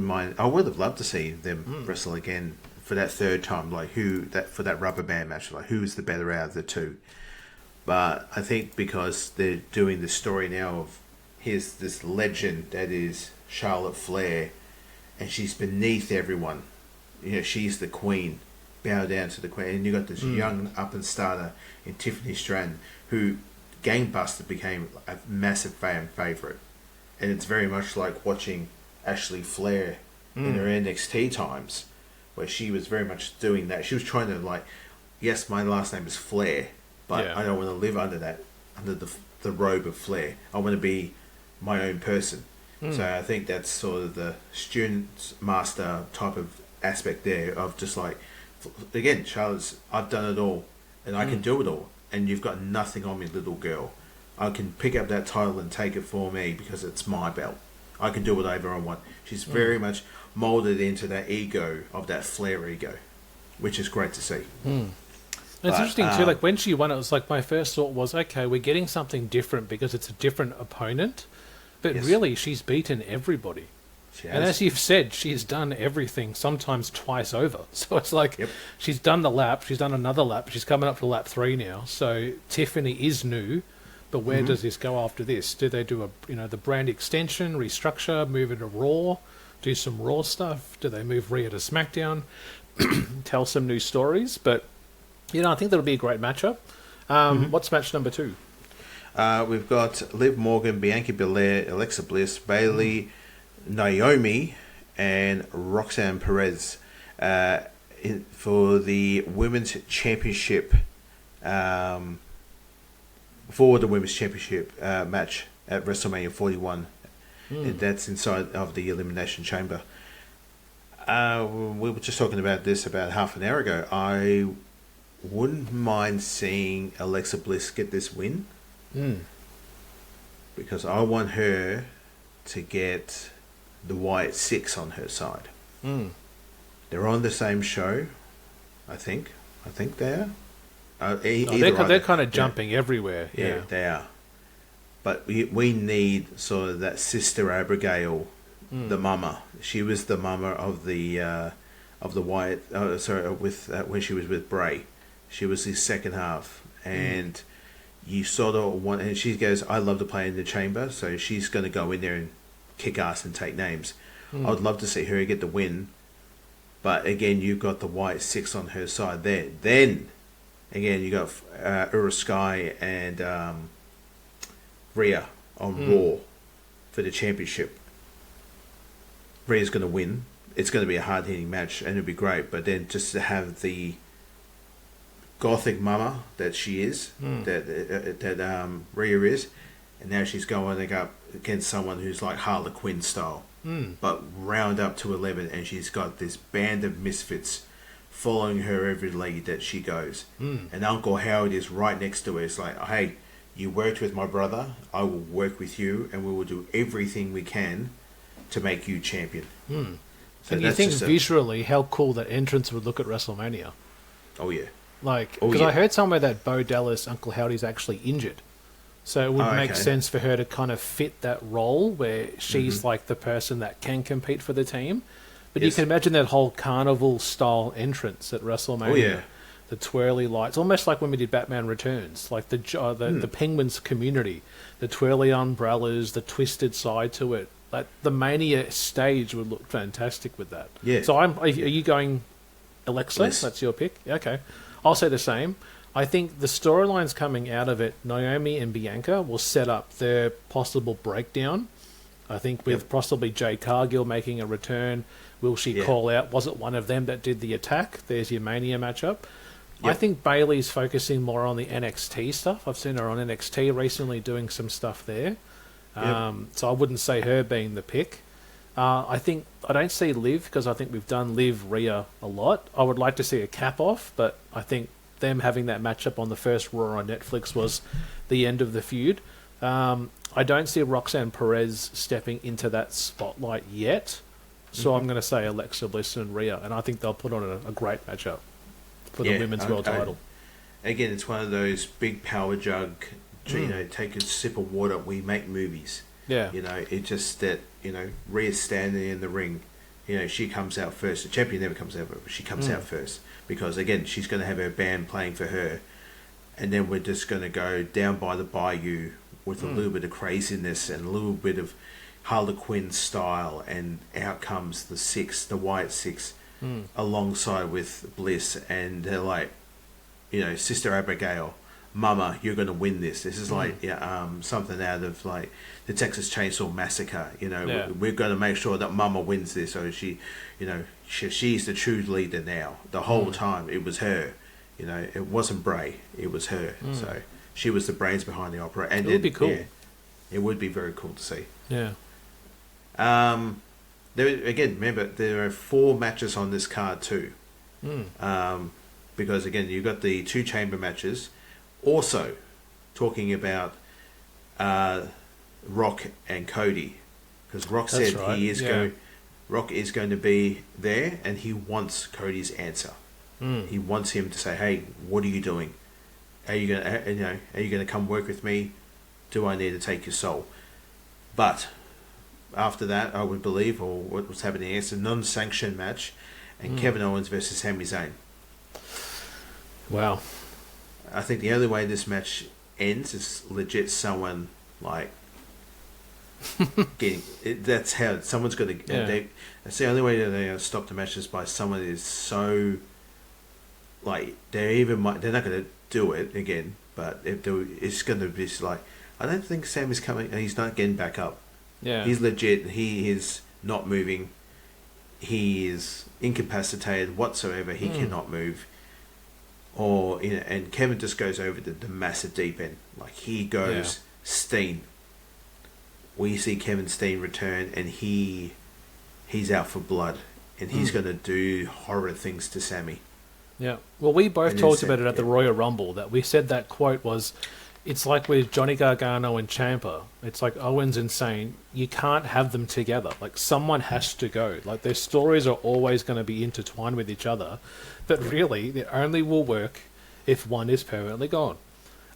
have loved to see them wrestle again for that third time, like for that rubber band match, like who's the better out of the two. But I think because they're doing the story now of here's this legend that is Charlotte Flair, and she's beneath everyone. She's the queen, bow down to the Queen. And you got this young up and starter in Tiffany Stratton, who gangbuster became a massive fan favourite. And it's very much like watching Ashley Flair in her NXT times, where she was very much doing that. She was trying to, like, yes, my last name is Flair, but I don't want to live under that, under the robe of Flair. I want to be my own person. So I think that's sort of the student master type of aspect there of just like, again, Charlotte's, I've done it all and I can do it all, and you've got nothing on me, little girl. I can pick up that title and take it for me because it's my belt. I can do whatever I want. She's very much molded into that ego of that Flair ego, which is great to see. It's interesting too, like when she won it was like, my first thought was, okay, we're getting something different because it's a different opponent, but really she's beaten everybody. And as you've said, she's done everything, sometimes twice over. So it's like, she's done the lap, she's done another lap, she's coming up to lap 3 now. So Tiffany is new, but where does this go after this? Do they do the brand extension, restructure, move it to Raw, do some Raw stuff? Do they move Rhea to SmackDown, tell some new stories? But, I think that'll be a great matchup. What's match number 2? We've got Liv Morgan, Bianca Belair, Alexa Bliss, Bayley, Naomi, and Roxanne Perez for the Women's Championship. For the Women's Championship match at WrestleMania 41. And that's inside of the Elimination Chamber. We were just talking about this about half an hour ago. I wouldn't mind seeing Alexa Bliss get this win. Because I want her to get the Wyatt 6 on her side. They're on the same show, I think. I think they are. They're kind of jumping everywhere. Yeah, they are. But we need sort of that Sister Abigail, the mama. She was the mama of the Wyatt. When she was with Bray, she was his second half, and you sort of want. And she goes, "I love to play in the chamber," so she's going to go in there and kick ass and take names. I'd love to see her get the win, but again, you've got the Wyatt 6 on her side there. Then. Again, you got Ura Sky and Rhea on Raw for the championship. Rhea's going to win. It's going to be a hard-hitting match, and it'll be great. But then just to have the gothic mama that she is, that Rhea is, and now she's going up against someone who's like Harley Quinn style, but round up to 11, and she's got this band of misfits following her every lead that she goes. And Uncle Howard is right next to her. It's like, hey, you worked with my brother, I will work with you, and we will do everything we can to make you champion. So and you think visually how cool that entrance would look at WrestleMania? Oh, yeah. Because I heard somewhere that Bo Dallas, Uncle Howard, is actually injured. So it would make sense for her to kind of fit that role where she's like the person that can compete for the team. But you can imagine that whole carnival-style entrance at WrestleMania. Oh, yeah. The twirly lights, almost like when we did Batman Returns, like the Penguins community, the twirly umbrellas, the twisted side to it. Like the Mania stage would look fantastic with that. Yeah. So are you going Alexa? Yes. That's your pick? Okay. I'll say the same. I think the storylines coming out of it, Naomi and Bianca, will set up their possible breakdown. I think with possibly Jade Cargill making a return. Will she call out? Was it one of them that did the attack? There's your Mania matchup. I think Bayley's focusing more on the NXT stuff. I've seen her on NXT recently doing some stuff there. So I wouldn't say her being the pick. I don't see Liv because I think we've done Liv Rhea a lot. I would like to see a cap off, but I think them having that matchup on the first Raw on Netflix was the end of the feud. I don't see Roxanne Perez stepping into that spotlight yet. So I'm going to say Alexa Bliss and Rhea, and I think they'll put on a great matchup for the women's world title. Again, it's one of those big power jug, take a sip of water, we make movies. Yeah. It's just that, Rhea's standing in the ring. She comes out first. The champion never comes out, but she comes out first. Because, again, she's going to have her band playing for her. And then we're just going to go down by the bayou with a little bit of craziness and a little bit of Harlequin style, and out comes the Wyatt 6 alongside with Bliss, and they're like, Sister Abigail, Mama, you're going to win this. This is like something out of like the Texas Chainsaw Massacre. We're going to make sure that Mama wins this. So she's the true leader now. The whole time it was her. It wasn't Bray. It was her. So she was the brains behind the opera. And it would be cool. Yeah, it would be very cool to see. Yeah. Remember, there are 4 matches on this card too. Because again, you've got the 2 chamber matches. Also, talking about Rock and Cody, because Rock said Rock is going to be there, and he wants Cody's answer. He wants him to say, "Hey, what are you doing? Are you gonna come work with me? Do I need to take your soul?" But after that, I would believe, or what was happening, it's a non-sanctioned match, and Kevin Owens versus Sami Zayn. Wow. I think the only way this match ends is legit someone like getting. That's how someone's going to. Yeah. That's the only way that they're going to stop the match is by someone that is so. Like they're not going to do it again, but it's going to be like, I don't think Sam is coming, and he's not getting back up. Yeah, he's legit. He is not moving. He is incapacitated whatsoever. He cannot move. Or and Kevin just goes over the massive deep end. Like he goes Steen. We see Kevin Steen return, and he's out for blood, and he's going to do horrid things to Sammy. Yeah. Well, we both talked about it at the Royal Rumble. That we said that quote was, it's like with Johnny Gargano and Ciampa. It's like Owens and Zayn. You can't have them together. Like someone has to go. Like their stories are always going to be intertwined with each other. But really, they only will work if one is permanently gone.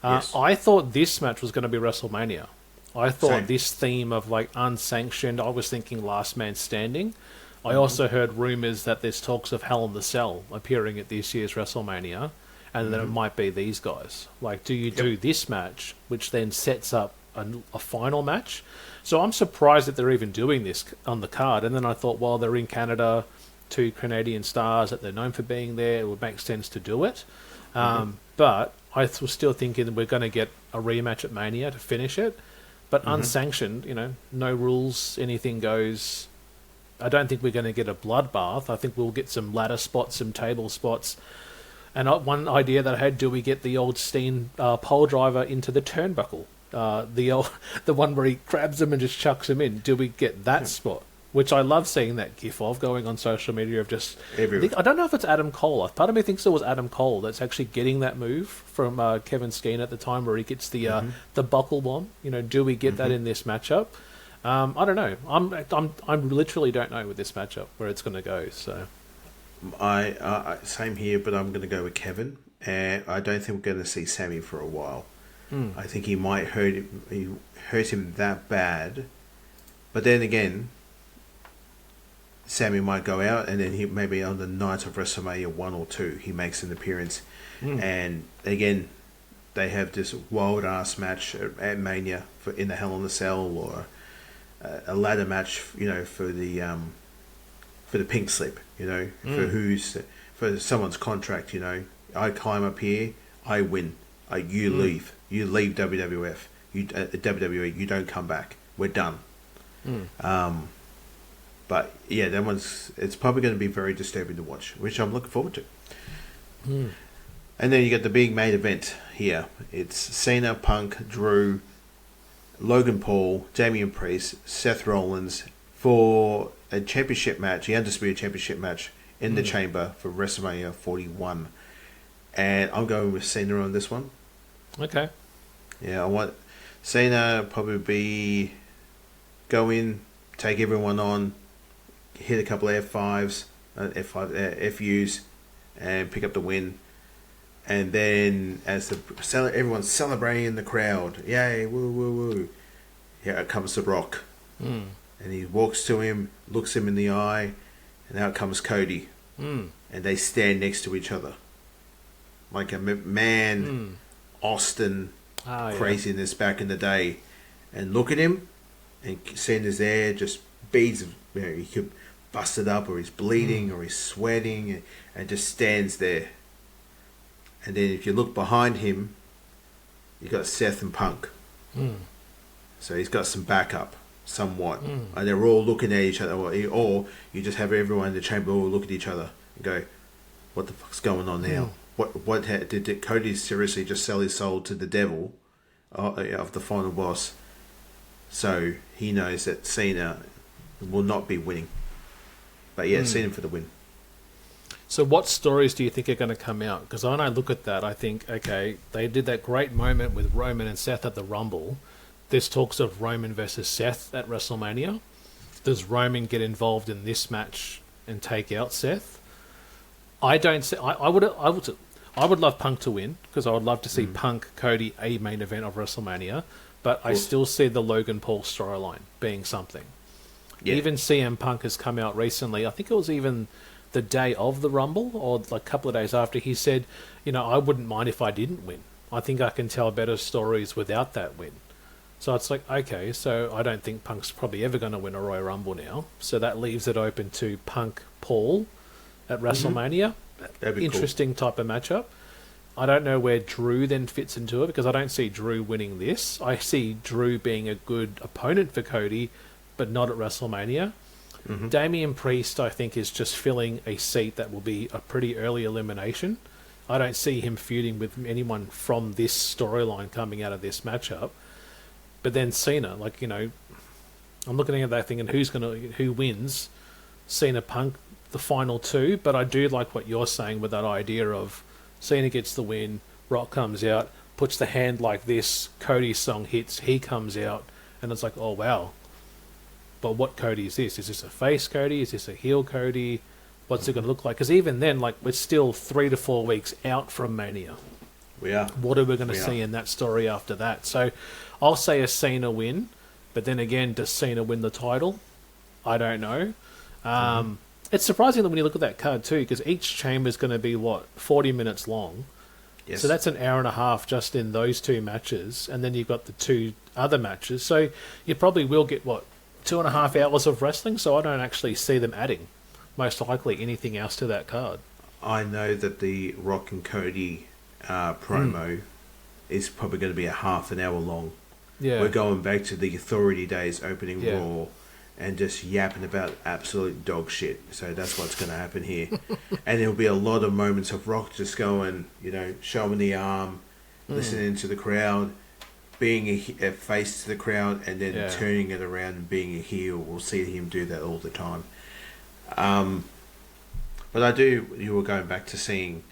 Yes. I thought this match was going to be WrestleMania. I thought Same. this theme of like unsanctioned, I was thinking Last Man Standing. I also heard rumours that there's talks of Hell in the Cell appearing at this year's WrestleMania, and that it might be these guys. Like, do you do this match, which then sets up a final match? So I'm surprised that they're even doing this on the card. And then I thought, well, they're in Canada, 2 Canadian stars that they're known for being there, it would make sense to do it. But I was still thinking we're going to get a rematch at Mania to finish it. But unsanctioned, no rules, anything goes. I don't think we're going to get a bloodbath. I think we'll get some ladder spots, some table spots. And one idea that I had, do we get the old Steen pole driver into the turnbuckle? The one where he grabs him and just chucks him in. Do we get that spot? Which I love seeing that gif of going on social media of just... I don't know if it's Adam Cole. Part of me thinks it was Adam Cole that's actually getting that move from Kevin Steen at the time where he gets the buckle bomb. Do we get that in this matchup? I don't know. I literally don't know with this matchup where it's going to go. So, I same here, but I'm going to go with Kevin, and I don't think we're going to see Sammy for a while. I think he might hurt him that bad, but then again, Sammy might go out, and then he maybe on the night of WrestleMania 1 or 2, he makes an appearance, and again, they have this wild ass match at Mania in the Hell in the Cell or a ladder match, for the pink slip, for someone's contract, I climb up here, I win, you leave WWF, WWE, you don't come back, we're done. But yeah, it's probably going to be very disturbing to watch, which I'm looking forward to. And then you got the big main event here. It's Cena, Punk, Drew, Logan Paul, Damian Priest, Seth Rollins for a championship match, the Undisputed Championship match in the Chamber for WrestleMania 41. And I'm going with Cena on this one. Okay. Yeah, I want Cena probably go in, take everyone on, hit a couple of F5s, FUs, and pick up the win. And then as everyone's celebrating in the crowd, yay, woo, woo, woo, here comes The Rock. And he walks to him, looks him in the eye, and out comes Cody. And they stand next to each other. Like a McMahon, Austin craziness back in the day. And look at him, and Cena's there, just beads of, he could busted up or he's bleeding or he's sweating and just stands there. And then if you look behind him, you've got Seth and Punk. So he's got some backup, somewhat. And they're all looking at each other. Or you just have everyone in the chamber all look at each other and go, what the fuck's going on now? Did Cody seriously just sell his soul to the devil of the final boss? So he knows that Cena will not be winning. But yeah, Cena for the win. So what stories do you think are going to come out? Because when I look at that, I think, okay, they did that great moment with Roman and Seth at the Rumble. There's talks of Roman versus Seth at WrestleMania. Does Roman get involved in this match and take out Seth? I don't see. I would love Punk to win because I would love to see Punk Cody a main event of WrestleMania. But I still see the Logan Paul storyline being something. Yeah. Even CM Punk has come out recently. I think it was even the day of the Rumble or like a couple of days after. He said, I wouldn't mind if I didn't win. I think I can tell better stories without that win. So it's like, okay, so I don't think Punk's probably ever going to win a Royal Rumble now. So that leaves it open to Punk Paul at WrestleMania. That'd be interesting cool. Type of matchup. I don't know where Drew then fits into it because I don't see Drew winning this. I see Drew being a good opponent for Cody, but not at WrestleMania. Damian Priest, I think, is just filling a seat that will be a pretty early elimination. I don't see him feuding with anyone from this storyline coming out of this matchup. But then Cena, I'm looking at that thing and who wins? Cena Punk, the final two. But I do like what you're saying with that idea of Cena gets the win, Rock comes out, puts the hand like this, Cody's song hits, he comes out, and it's like, oh wow. But what Cody is this? Is this a face Cody? Is this a heel Cody? What's it going to look like? Because even then, we're still 3 to 4 weeks out from Mania. We are. What are we going to see in that story after that? So I'll say a Cena win, but then again, does Cena win the title? I don't know. It's surprising that when you look at that card too, because each chamber is going to be, 40 minutes long. Yes. So that's an hour and a half just in those two matches, and then you've got the two other matches. So you probably will get, 2.5 hours of wrestling, so I don't actually see them adding, most likely, anything else to that card. I know that the Rock and Cody promo is probably going to be a half an hour long. Yeah. We're going back to the Authority days opening Raw and just yapping about absolute dog shit. So that's what's going to happen here. And there'll be a lot of moments of Rock just going, showing the arm, listening to the crowd, being a face to the crowd, and then turning it around and being a heel. We'll see him do that all the time. But you were going back to seeing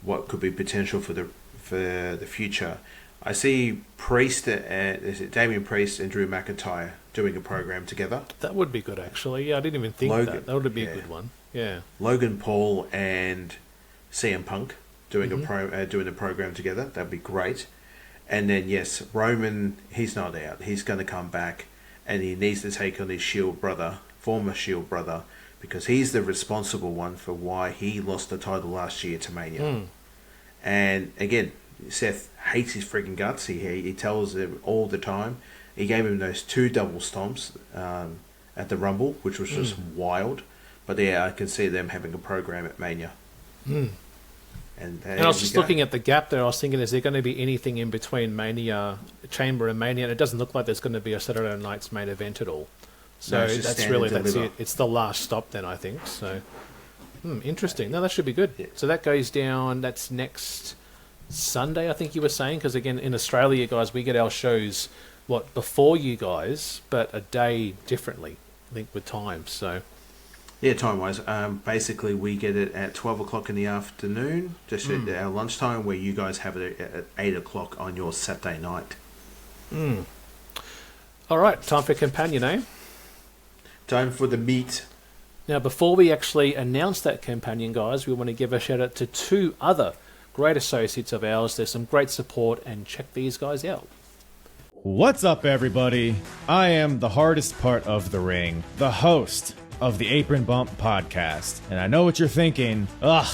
what could be potential for the future. I see Damian Priest and Drew McIntyre doing a program together. That would be good, actually. Yeah, I didn't even think that. That would be a good one. Yeah. Logan Paul and CM Punk doing a program together. That'd be great. And then, yes, Roman, he's not out. He's going to come back, and he needs to take on his former Shield brother, because he's the responsible one for why he lost the title last year to Mania. And again, Seth hates his freaking guts. He tells him all the time. He gave him those 2 double stomps at the Rumble, which was just wild. But yeah, I can see them having a program at Mania. And I was just looking at the gap there. I was thinking, is there going to be anything in between Mania, Chamber and Mania? And it doesn't look like there's going to be a Saturday night's main event at all. So that's it. It's the last stop then, I think. So, interesting. No, that should be good. Yeah. So that goes down. That's next Sunday, I think you were saying. Because again, in Australia, guys, we get our shows before you guys, but a day differently, I think, with time. So. Yeah, time-wise. Basically, we get it at 12 o'clock in the afternoon, just at our lunchtime, where you guys have it at 8 o'clock on your Saturday night. All right, time for companion, eh? Time for the meat. Now, before we actually announce that companion, guys, we want to give a shout-out to 2 other great associates of ours. There's some great support, and check these guys out. What's up, everybody? I am the hardest part of the ring, the host of the Apron Bump podcast. And I know what you're thinking. Ugh,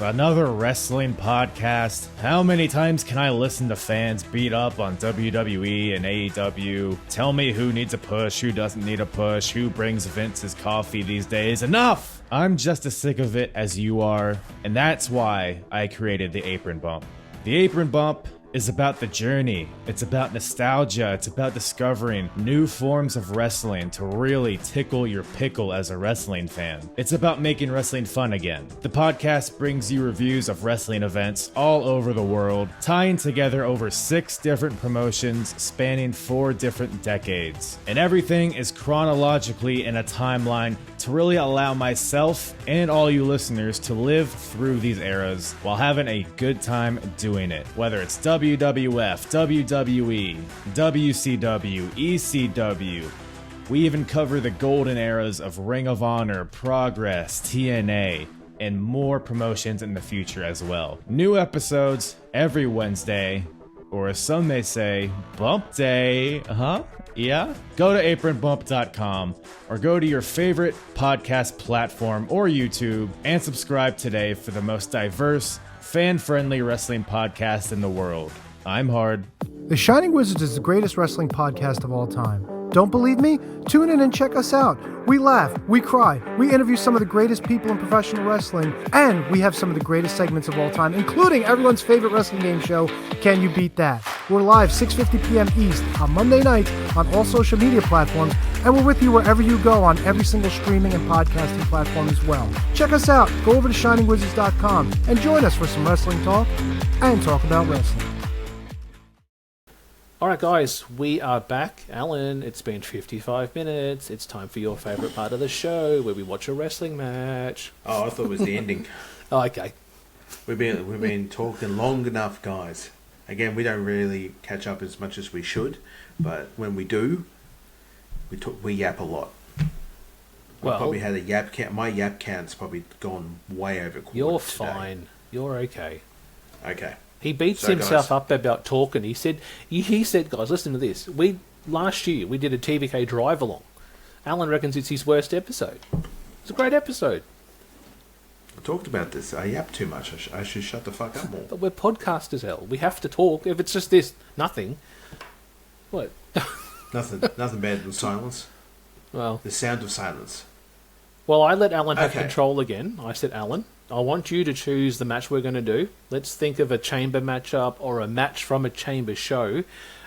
Another wrestling podcast. How many times can I listen to fans beat up on WWE and AEW? Tell me who needs a push, who doesn't need a push, who brings Vince's coffee these days. Enough! I'm just as sick of it as you are, and that's why I created the Apron Bump. The Apron Bump is about the journey. It's about nostalgia. It's about discovering new forms of wrestling to really tickle your pickle as a wrestling fan. It's about making wrestling fun again. The podcast brings you reviews of wrestling events all over the world, tying together over 6 different promotions spanning 4 different decades. And everything is chronologically in a timeline to really allow myself and all you listeners to live through these eras while having a good time doing it. Whether it's WWF, WWE, WCW, ECW. We even cover the golden eras of Ring of Honor, Progress, TNA, and more promotions in the future as well. New episodes every Wednesday, or as some may say, Bump Day. Yeah? Go to apronbump.com or go to your favorite podcast platform or YouTube and subscribe today for the most diverse, fan-friendly wrestling podcast in the world. I'm Hard. The Shining Wizards is the greatest wrestling podcast of all time. Don't believe me? Tune in and check us out. We laugh, we cry, we interview some of the greatest people in professional wrestling, and we have some of the greatest segments of all time, including everyone's favorite wrestling game show, Can You Beat That? We're live 6:50 p.m. East on Monday nights on all social media platforms, and we're with you wherever you go on every single streaming and podcasting platform as well. Check us out. Go over to shiningwizards.com and join us for some wrestling talk and talk about wrestling. Alright guys, we are back. Alan, it's been 55 minutes. It's time for your favourite part of the show, where we watch a wrestling match. Oh, I thought it was the ending. Oh, okay. We've been talking long enough, guys. Again, we don't really catch up as much as we should, but when we do, we yap a lot. Well, I probably had a yap count. My yap count's probably gone way over quarter. You're today. fine. You're okay. Okay. He beats So, himself guys, up about talking. He said, guys, listen to this. Last year we did a TVK drive along. Alan reckons it's his worst episode. It's a great episode. I talked about this. I yap too much. I should shut the fuck up more. But we're podcasters, hell. We have to talk. If it's just this, nothing. What? Nothing better than silence. Well, The sound of silence. Well, I let Alan have Okay. control again. I said, Alan, I want you to choose the match we're going to do. Let's think of a chamber matchup or a match from a chamber show.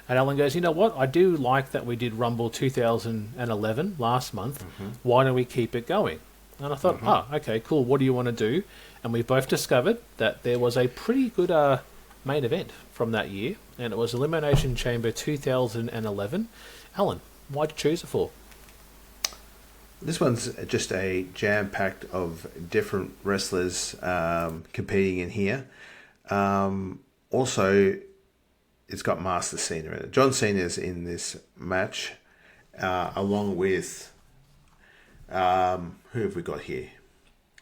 And Alan goes, you know what? I do like that we did Rumble 2011 last month. Mm-hmm. Why don't we keep it going? And I thought, okay, cool. What do you want to do? And we both discovered that there was a pretty good main event from that year. And it was Elimination Chamber 2011. Alan, why'd you choose it for? This one's just a jam-packed of different wrestlers competing in here. Also, it's got Master Cena in it. John Cena's in this match, along with... who have we got here?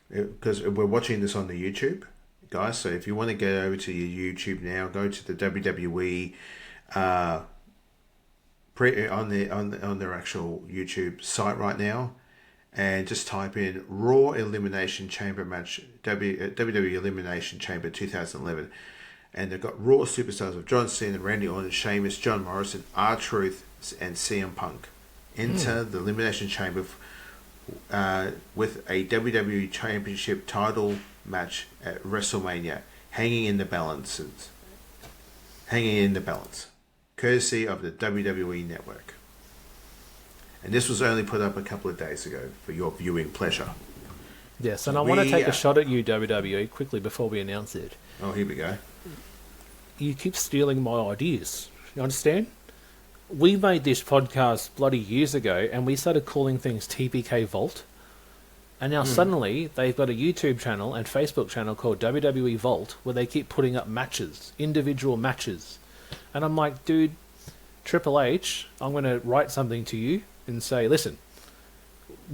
Because we're watching this on the YouTube, guys. So if you want to get over to your YouTube now, go to the WWE... on their actual YouTube site right now, and just type in Raw Elimination Chamber Match, WWE Elimination Chamber 2011, and they've got Raw superstars of John Cena, Randy Orton, Sheamus, John Morrison, R-Truth, and CM Punk enter the Elimination Chamber with a WWE Championship title match at WrestleMania, hanging in the balance, courtesy of the WWE Network. And this was only put up a couple of days ago for your viewing pleasure. Yes, and I want to take a shot at you, WWE, quickly before we announce it. Oh, here we go. You keep stealing my ideas. You understand? We made this podcast bloody years ago, and we started calling things TPK Vault. And now suddenly, they've got a YouTube channel and Facebook channel called WWE Vault, where they keep putting up matches, individual matches. And I'm like, dude, Triple H, I'm going to write something to you and say, listen,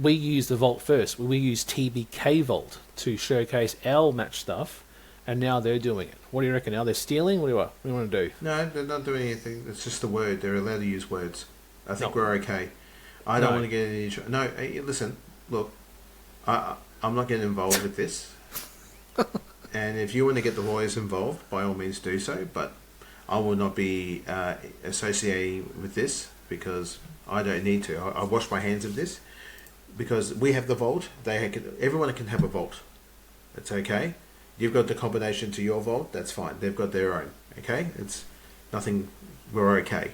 we use the Vault first. We use TBK Vault to showcase our match stuff, and now they're doing it. What do you reckon? Now they're stealing? What do you want to do? No, they're not doing anything. It's just a word. They're allowed to use words. I think we're okay. I don't want to get any... No, hey, listen, look, I'm not getting involved with this. And if you want to get the lawyers involved, by all means do so. But I will not be associating with this because I don't need to. I wash my hands of this because we have the vault. Everyone can have a vault. It's okay. You've got the combination to your vault. That's fine. They've got their own. Okay. It's nothing. We're okay.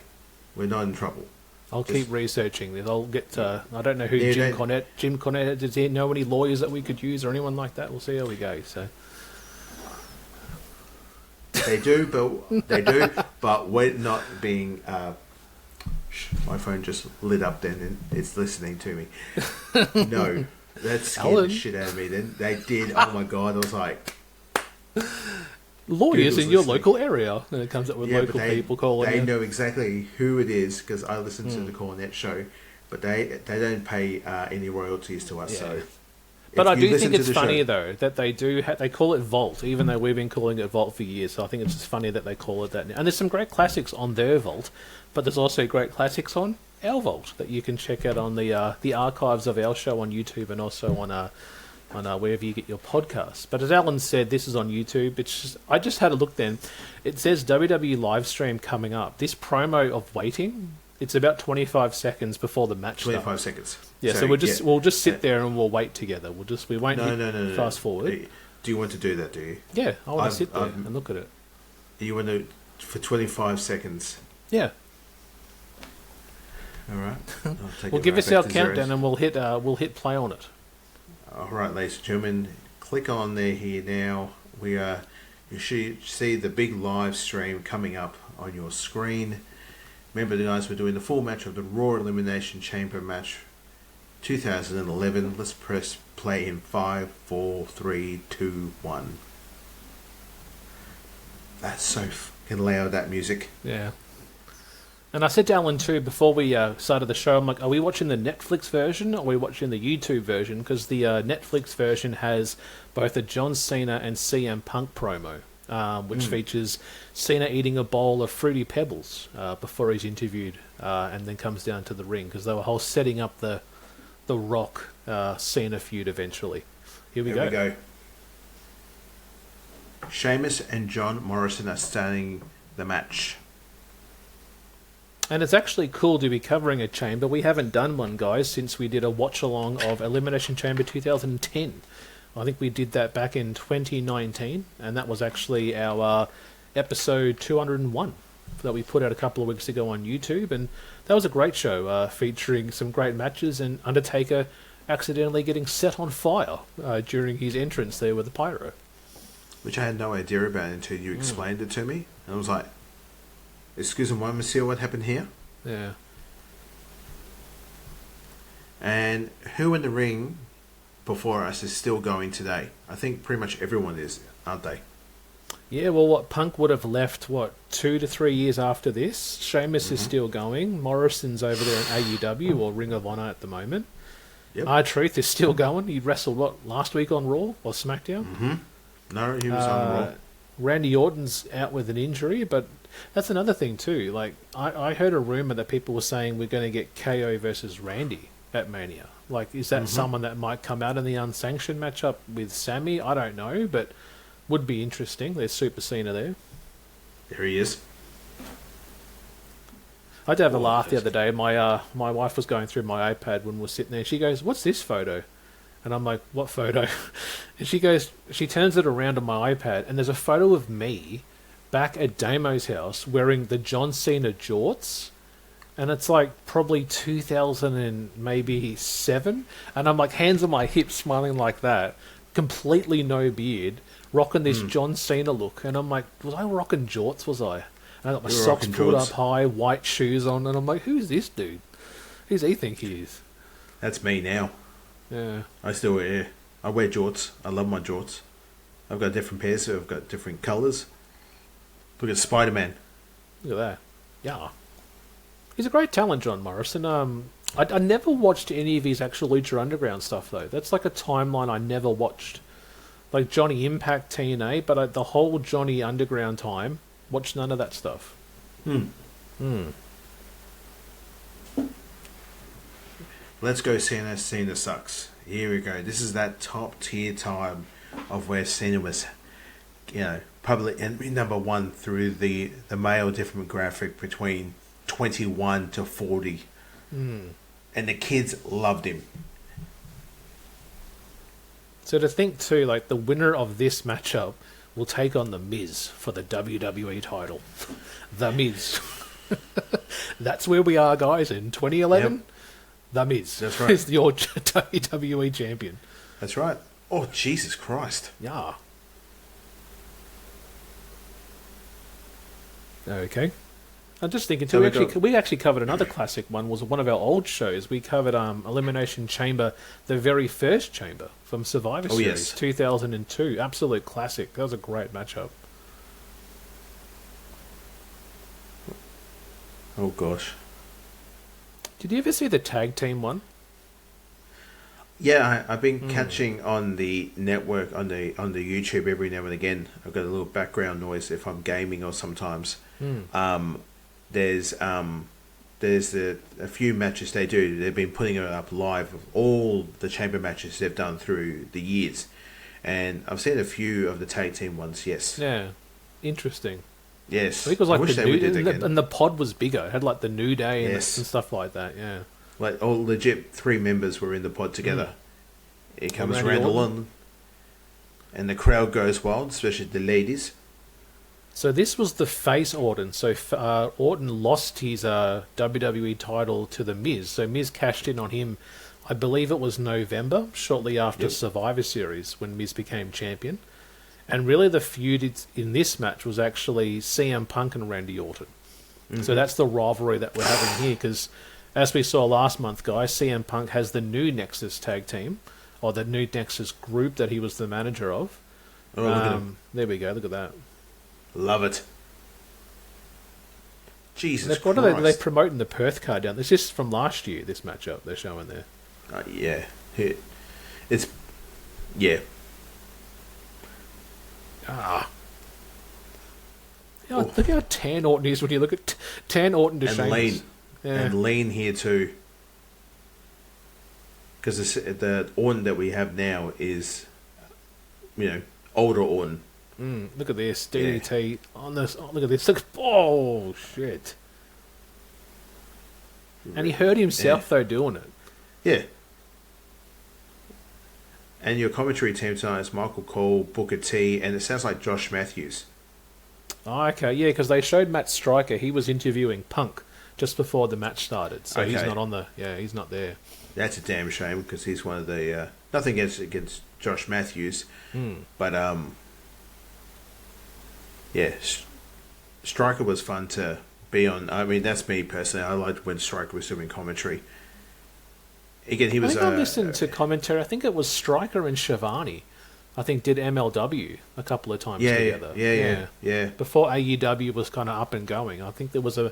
We're not in trouble. I'll keep researching this. I'll get. I don't know who Jim Cornette. Does he know any lawyers that we could use or anyone like that? We'll see how we go. So they do, but we're not being. My phone just lit up then, and it's listening to me. No, that scared the shit out of me. Then they did. Oh my god! I was like, lawyers in your local area. And it comes up with local people calling. They know exactly who it is because I listen to the Cornette show, but they don't pay any royalties to us. Yeah. So, but I do think it's funny though that they do. They call it Vault, even though we've been calling it Vault for years. So I think it's just funny that they call it that now. And there's some great classics on their Vault, but there's also great classics on our Vault that you can check out on the archives of our show on YouTube and also on wherever you get your podcasts. But as Alan said, this is on YouTube. I just had a look then. It says WWE live stream coming up. This promo of waiting, it's about 25 seconds before the match 25 seconds. Yeah, so we'll just sit there and we'll wait together. We won't fast forward. Do you want to do that, do you? Yeah, I want to sit there and look at it. You want to, for 25 seconds? Yeah. All right. We'll give us our countdown and we'll hit play on it. All right, ladies and gentlemen, click on there here now. You should see the big live stream coming up on your screen. Remember, guys, we're doing the full match of the Raw Elimination Chamber Match 2011. Let's press play in 5, 4, 3, 2, 1. That's so fucking loud, that music. Yeah. And I said to Alan too, before we started the show, I'm like, are we watching the Netflix version or are we watching the YouTube version? Because the Netflix version has both a John Cena and CM Punk promo, which features Cena eating a bowl of Fruity Pebbles before he's interviewed and then comes down to the ring because they were setting up the Rock Cena feud eventually. Here we go. Sheamus and John Morrison are starting the match. And it's actually cool to be covering a chamber. We haven't done one, guys, since we did a watch-along of Elimination Chamber 2010. I think we did that back in 2019, and that was actually our episode 201 that we put out a couple of weeks ago on YouTube. And that was a great show, featuring some great matches and Undertaker accidentally getting set on fire during his entrance there with the pyro. Which I had no idea about until you explained it to me. And I was like, excuse me, monsieur, what happened here? Yeah. And who in the ring before us is still going today? I think pretty much everyone is, aren't they? Yeah, well, Punk would have left, 2 to 3 years after this? Sheamus is still going. Morrison's over there in AEW or Ring of Honor at the moment. Yep. R-Truth is still going. He wrestled, last week on Raw or SmackDown? Mm-hmm. No, he was on Raw. Randy Orton's out with an injury, but that's another thing too. Like, I heard a rumor that people were saying we're going to get KO versus Randy at Mania. Like, is that someone that might come out in the unsanctioned matchup with Sammy? I don't know, but would be interesting. There's Super Cena there. There he is. I did have a laugh the other day. My wife was going through my iPad when we were sitting there. She goes, "What's this photo?" And I'm like, "What photo?" And she turns it around on my iPad, and there's a photo of me back at Damo's house wearing the John Cena jorts, and it's like probably 2007, and I'm like hands on my hips, smiling like that, completely no beard, rocking this John Cena look, and I'm like, was I rocking jorts? Was I? And I got my socks pulled up high, white shoes on, and I'm like, who's this dude? Who's he think he is? That's me now. Yeah. I wear jorts. I love my jorts. I've got different pairs, so I've got different colours. Look at Spider-Man. Look at that. Yeah. He's a great talent, John Morrison. I never watched any of his actual Lucha Underground stuff, though. That's like a timeline I never watched. Like Johnny Impact, TNA, but the whole Johnny Underground time, watched none of that stuff. Let's go Cena. Cena sucks. Here we go. This is that top tier time of where Cena was probably and number one through the male demographic between 21 to 40. And the kids loved him. So to think too, like the winner of this matchup will take on The Miz for the WWE title. The Miz. That's where we are, guys, in 2011. Yep. The Miz. That's right. Is your WWE champion. That's right. Oh, Jesus Christ. Yeah. Okay. I'm just thinking too. We actually covered another classic one. Was one of our old shows. We covered Elimination Chamber, the very first chamber from Survivor Series, yes. 2002. Absolute classic. That was a great matchup. Oh gosh. Did you ever see the tag team one? Yeah, I've been catching on the network on the YouTube every now and again. I've got a little background noise if I'm gaming or sometimes. There's a few matches they do. They've been putting it up live of all the chamber matches they've done through the years, and I've seen a few of the tag team ones. Yes. Yeah. Interesting. Yes. I think it was like wish they would do it again. and the pod was bigger. It had like the New Day and, Yes. and stuff like that. Yeah. Like all legit 3 members were in the pod together. Here comes Randy Randall Orton. Orton, and the crowd goes wild, especially the ladies. So this was the face Orton. So Orton lost his WWE title to The Miz. So Miz cashed in on him, I believe it was November, shortly after Survivor Series, when Miz became champion. And really the feud in this match was actually CM Punk and Randy Orton. So that's the rivalry that we're having here, because as we saw last month, guys, CM Punk has the new Nexus tag team, or the new Nexus group that he was the manager of. Oh, look at him. There we go, look at that. Love it. Jesus What Christ. are they promoting the Perth card down? This is from last year, this matchup they're showing there. Yeah. It's... Yeah. Yeah, look how tan Orton is when you look at tan Orton to And Sheamus. lean. Yeah. And lean here too. Because the Orton that we have now is, older Orton. Look at this DDT on this. Oh, look at this. Oh shit! And he hurt himself though doing it. Yeah. And your commentary team tonight is Michael Cole, Booker T, and it sounds like Josh Matthews. Oh, okay, yeah, because they showed Matt Striker. He was interviewing Punk just before the match started, so he's not on the. Yeah, he's not there. That's a damn shame because he's one of the nothing against Josh Matthews, but yeah, Striker was fun to be on. I mean, that's me personally. I liked when Striker was doing commentary. Again, he was. I listened to commentary. I think it was Striker and Shivani. I think did MLW a couple of times together. Yeah. Before AEW was kind of up and going, I think there was an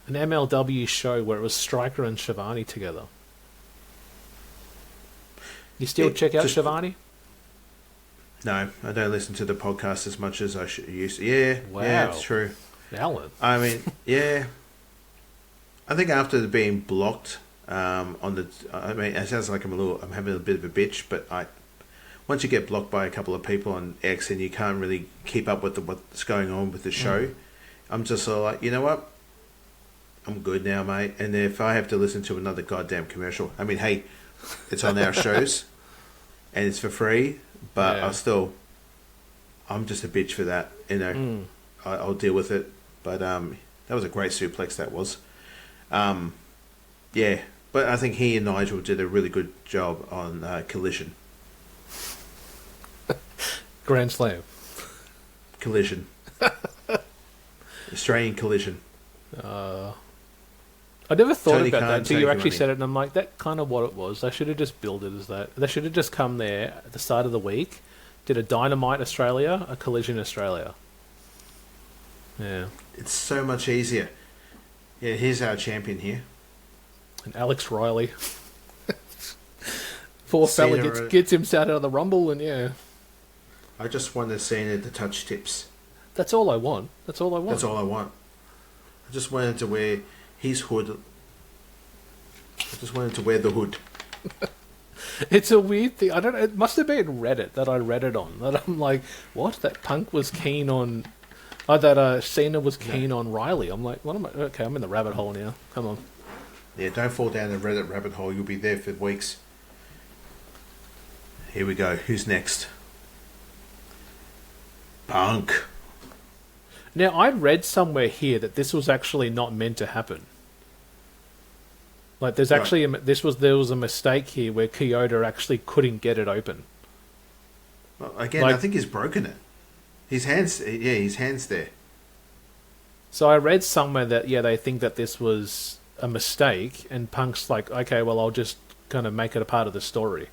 MLW show where it was Striker and Shivani together. You still check out Shivani? No, I don't listen to the podcast as much as I used to. Yeah, Wow. yeah, it's true. Alan. I mean, yeah. I think after being blocked on the, I mean, it sounds like I'm having a bit of a bitch, but once you get blocked by a couple of people on X and you can't really keep up with what's going on with the show, I'm just sort of like, you know what? I'm good now, mate. And if I have to listen to another goddamn commercial, I mean, hey, it's on our shows and it's for free, but I'm just a bitch for that, I'll deal with it. But that was a great suplex, that was. Yeah, but I think he and Nigel did a really good job on Collision. Grand Slam. Collision. Australian Collision. I never thought Tony about Khan, that until you take actually money. said it, and I'm like, that's kind of what it was. They should have just billed it as that. They should have just come there at the start of the week, did a Dynamite Australia, a Collision Australia. Yeah. It's so much easier. Yeah, here's our champion here. And Alex Riley. Poor fella Cena, gets himself out of the Rumble, and yeah. I just want Cena to touch tips. That's all I want. That's all I want. That's all I want. I just wanted to wear his hood. I just wanted to wear the hood. It's a weird thing. I don't know. It must have been Reddit that I read it on. That I'm like, what? That Punk was keen on. That Cena was keen on Riley. I'm like, what am I? Okay, I'm in the rabbit hole now. Come on. Yeah, don't fall down the Reddit rabbit hole. You'll be there for weeks. Here we go. Who's next? Punk. Now, I read somewhere here that this was actually not meant to happen. Like, there's actually there was a mistake here where Kyoto actually couldn't get it open. Well, again, I think he's broken it. His hands there. So I read somewhere that they think that this was a mistake, and Punk's like, okay, well, I'll just kind of make it a part of the story.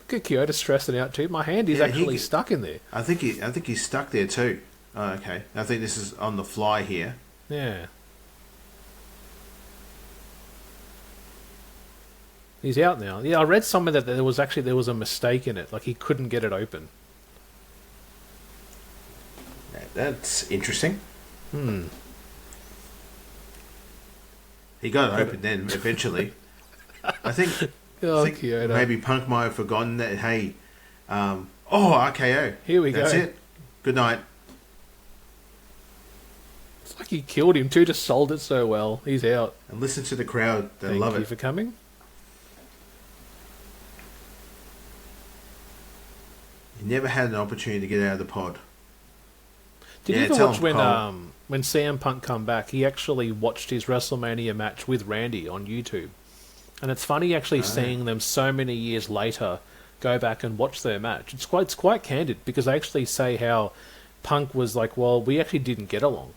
Look at Kyoto stressing out too. My hand is actually stuck in there. I think he's stuck there too. Oh, okay. I think this is on the fly here. Yeah. He's out now. Yeah, I read somewhere that there was a mistake in it. Like, he couldn't get it open. That's interesting. He got it open then, eventually. I think maybe Punk might have forgotten that, hey, RKO. Here we go. That's it. Good night. It's like he killed him too, just sold it so well. He's out. And listen to the crowd. They love it. Thank you for coming. He never had an opportunity to get out of the pod. Did you ever watch when CM Punk come back? He actually watched his WrestleMania match with Randy on YouTube, and it's funny actually seeing them so many years later go back and watch their match. It's quite candid because they actually say how Punk was like, well, we actually didn't get along,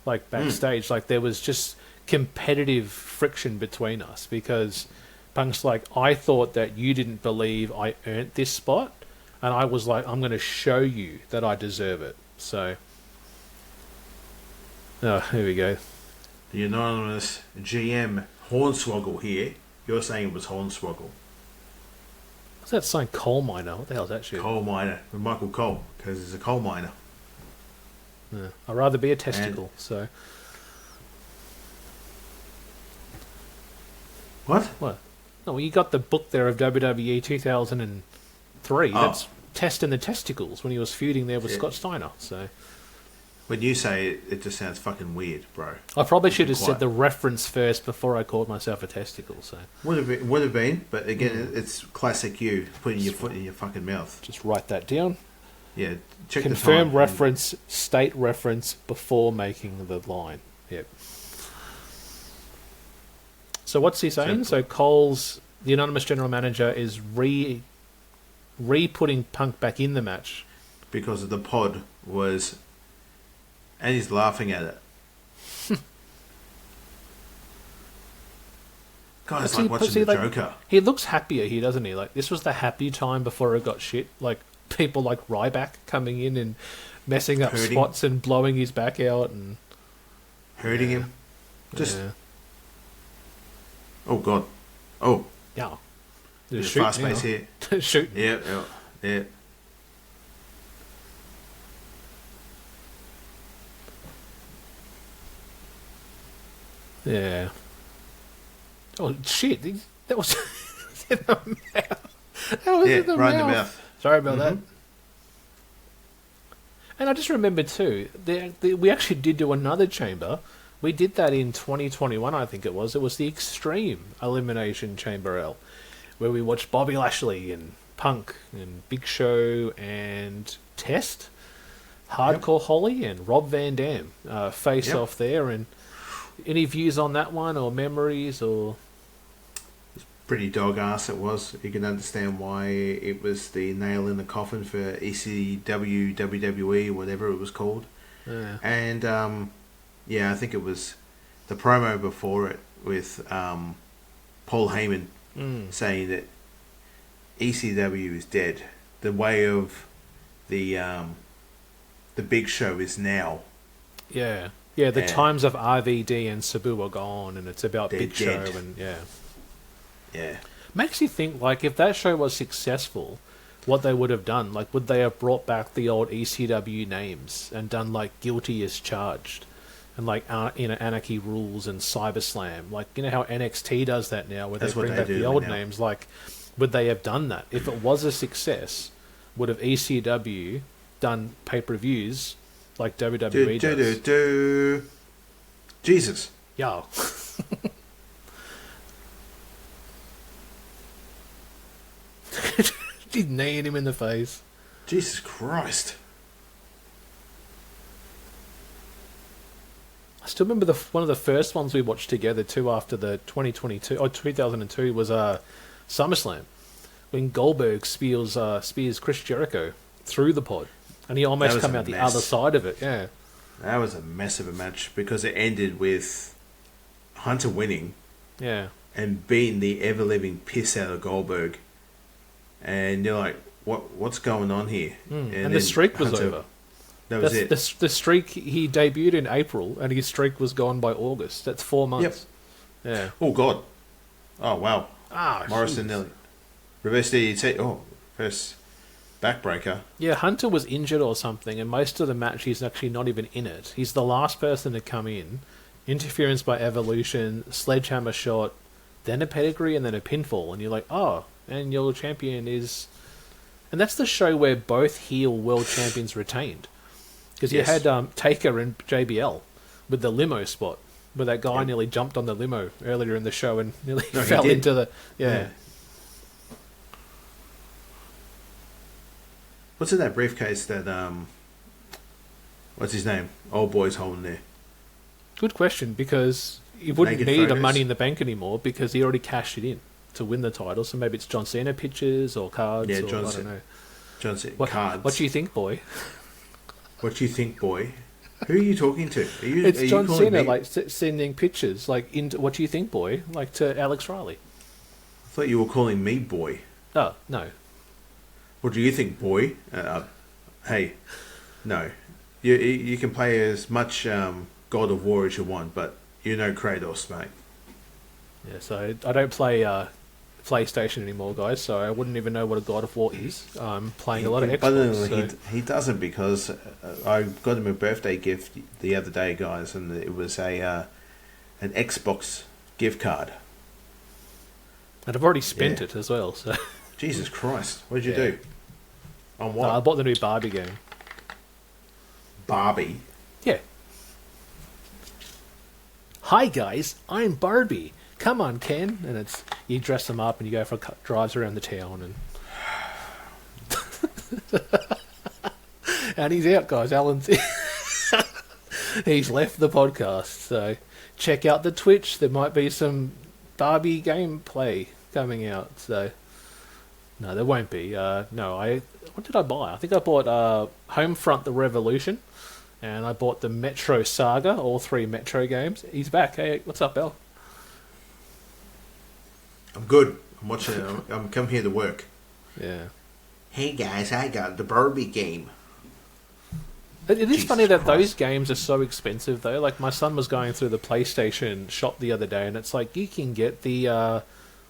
like backstage. Like, there was just competitive friction between us because Punk's like, I thought that you didn't believe I earned this spot. And I was like, I'm going to show you that I deserve it. So, here we go. The anonymous GM Hornswoggle here. You're saying it was Hornswoggle. What's that saying? Coal miner? What the hell is that shit? Coal miner with Michael Cole, because he's a coal miner. Yeah. I'd rather be a testicle. So. What? No, well, you got the book there of WWE 2003. That's testing the testicles when he was feuding there with Scott Steiner. So when you say it, it just sounds fucking weird, bro. I probably should have said the reference first before I called myself a testicle. So would have been, but again, it's classic you putting your foot in your fucking mouth. Just write that down. Yeah, check confirm reference, state reference before making the line. Yep. So what's he saying? So Cole's, the anonymous general manager, is re-putting Punk back in the match because of the pod was, and he's laughing at it. God, it's like watching the Joker. He looks happier here, doesn't he? Like, this was the happy time before it got shit. Like, people like Ryback coming in and messing up spots and blowing his back out and hurting him. Just oh god, oh yeah. There's fast pace here. Shoot. Yeah. Yeah. Oh shit! That was in the mouth. That was in the right mouth. In the mouth. Sorry about that. And I just remember too, we actually did do another chamber. We did that in 2021, I think it was. It was the Extreme Elimination Chamber L, where we watched Bobby Lashley and Punk and Big Show and Test, Hardcore Holly and Rob Van Dam face off there. And any views on that one or memories or? Pretty dog ass it was. You can understand why it was the nail in the coffin for ECW, WWE, whatever it was called. Yeah. And I think it was the promo before it with Paul Heyman saying that ECW is dead. The way of the Big Show is now. Yeah. Yeah, the times of RVD and Sabu are gone, and it's about Big dead. Show and Yeah. Makes you think, like, if that show was successful, what they would have done. Like, would they have brought back the old ECW names and done, like, Guilty as Charged and like Anarchy Rules and Cyberslam. Like, you know how NXT does that now, where That's they what bring they back do the old now. names. Like, would they have done that if it was a success? Would have ECW done pay-per-views like WWE does? Jesus. Yeah. He's kneeing him in the face. Jesus Christ. I still remember one of the first ones we watched together too after the 2002 was SummerSlam, when Goldberg spears Chris Jericho through the pod, and he almost come out the other side of it. Yeah, that was a mess of a match because it ended with Hunter winning, yeah, and beating the ever living piss out of Goldberg, and you're like, what's going on here? And the streak was over. That was it. The streak, he debuted in April, and his streak was gone by August. That's 4 months. Yep. Yeah. Oh, God. Oh, wow. Ah, Morrison nearly. Reverse DDT. Oh, first backbreaker. Yeah, Hunter was injured or something, and most of the match he's actually not even in it. He's the last person to come in. Interference by Evolution, sledgehammer shot, then a pedigree, and then a pinfall. And you're like, oh, and your champion is... And that's the show where both heel world champions retained. Because you had Taker and JBL with the limo spot, where that guy nearly jumped on the limo earlier in the show and nearly fell into the... Yeah. What's in that briefcase that... What's his name? Old boy's holding there. Good question, because he wouldn't Naked need a photos? Money in the Bank anymore because he already cashed it in to win the title. So maybe it's John Cena pictures or cards or I don't know. John Cena What do you think, boy? What do you think, boy? Who are you talking to? It's are John you calling Cena, me? like sending pictures, like into what do you think, boy? Like to Alex Riley. I thought you were calling me boy. Oh no, What do you think, boy? Hey, no. You can play as much God of War as you want, but you know Kratos, mate. yeah. So I don't play PlayStation anymore, guys. So I wouldn't even know what a God of War is. I'm playing a lot of Xbox. But he doesn't, because I got him a birthday gift the other day, guys, and it was an Xbox gift card. And I've already spent it as well. So Jesus Christ, what did you do? On what? I bought the new Barbie game. Barbie. Yeah. Hi guys, I'm Barbie. Come on, Ken. And it's you dress them up and you go for drives around the town and and he's out, guys. Alan's he's left the podcast. So check out the Twitch. There might be some Barbie gameplay coming out. So no, there won't be. What did I buy? I think I bought Homefront: The Revolution. And I bought the Metro Saga, all 3 Metro games. He's back. Hey, what's up, Al? I'm good. I'm watching it. I'm come here to work. Yeah. Hey guys, I got the Barbie game. It is Jesus funny that Christ. those games are so expensive, though. Like, my son was going through the PlayStation shop the other day, and it's like, you can get the,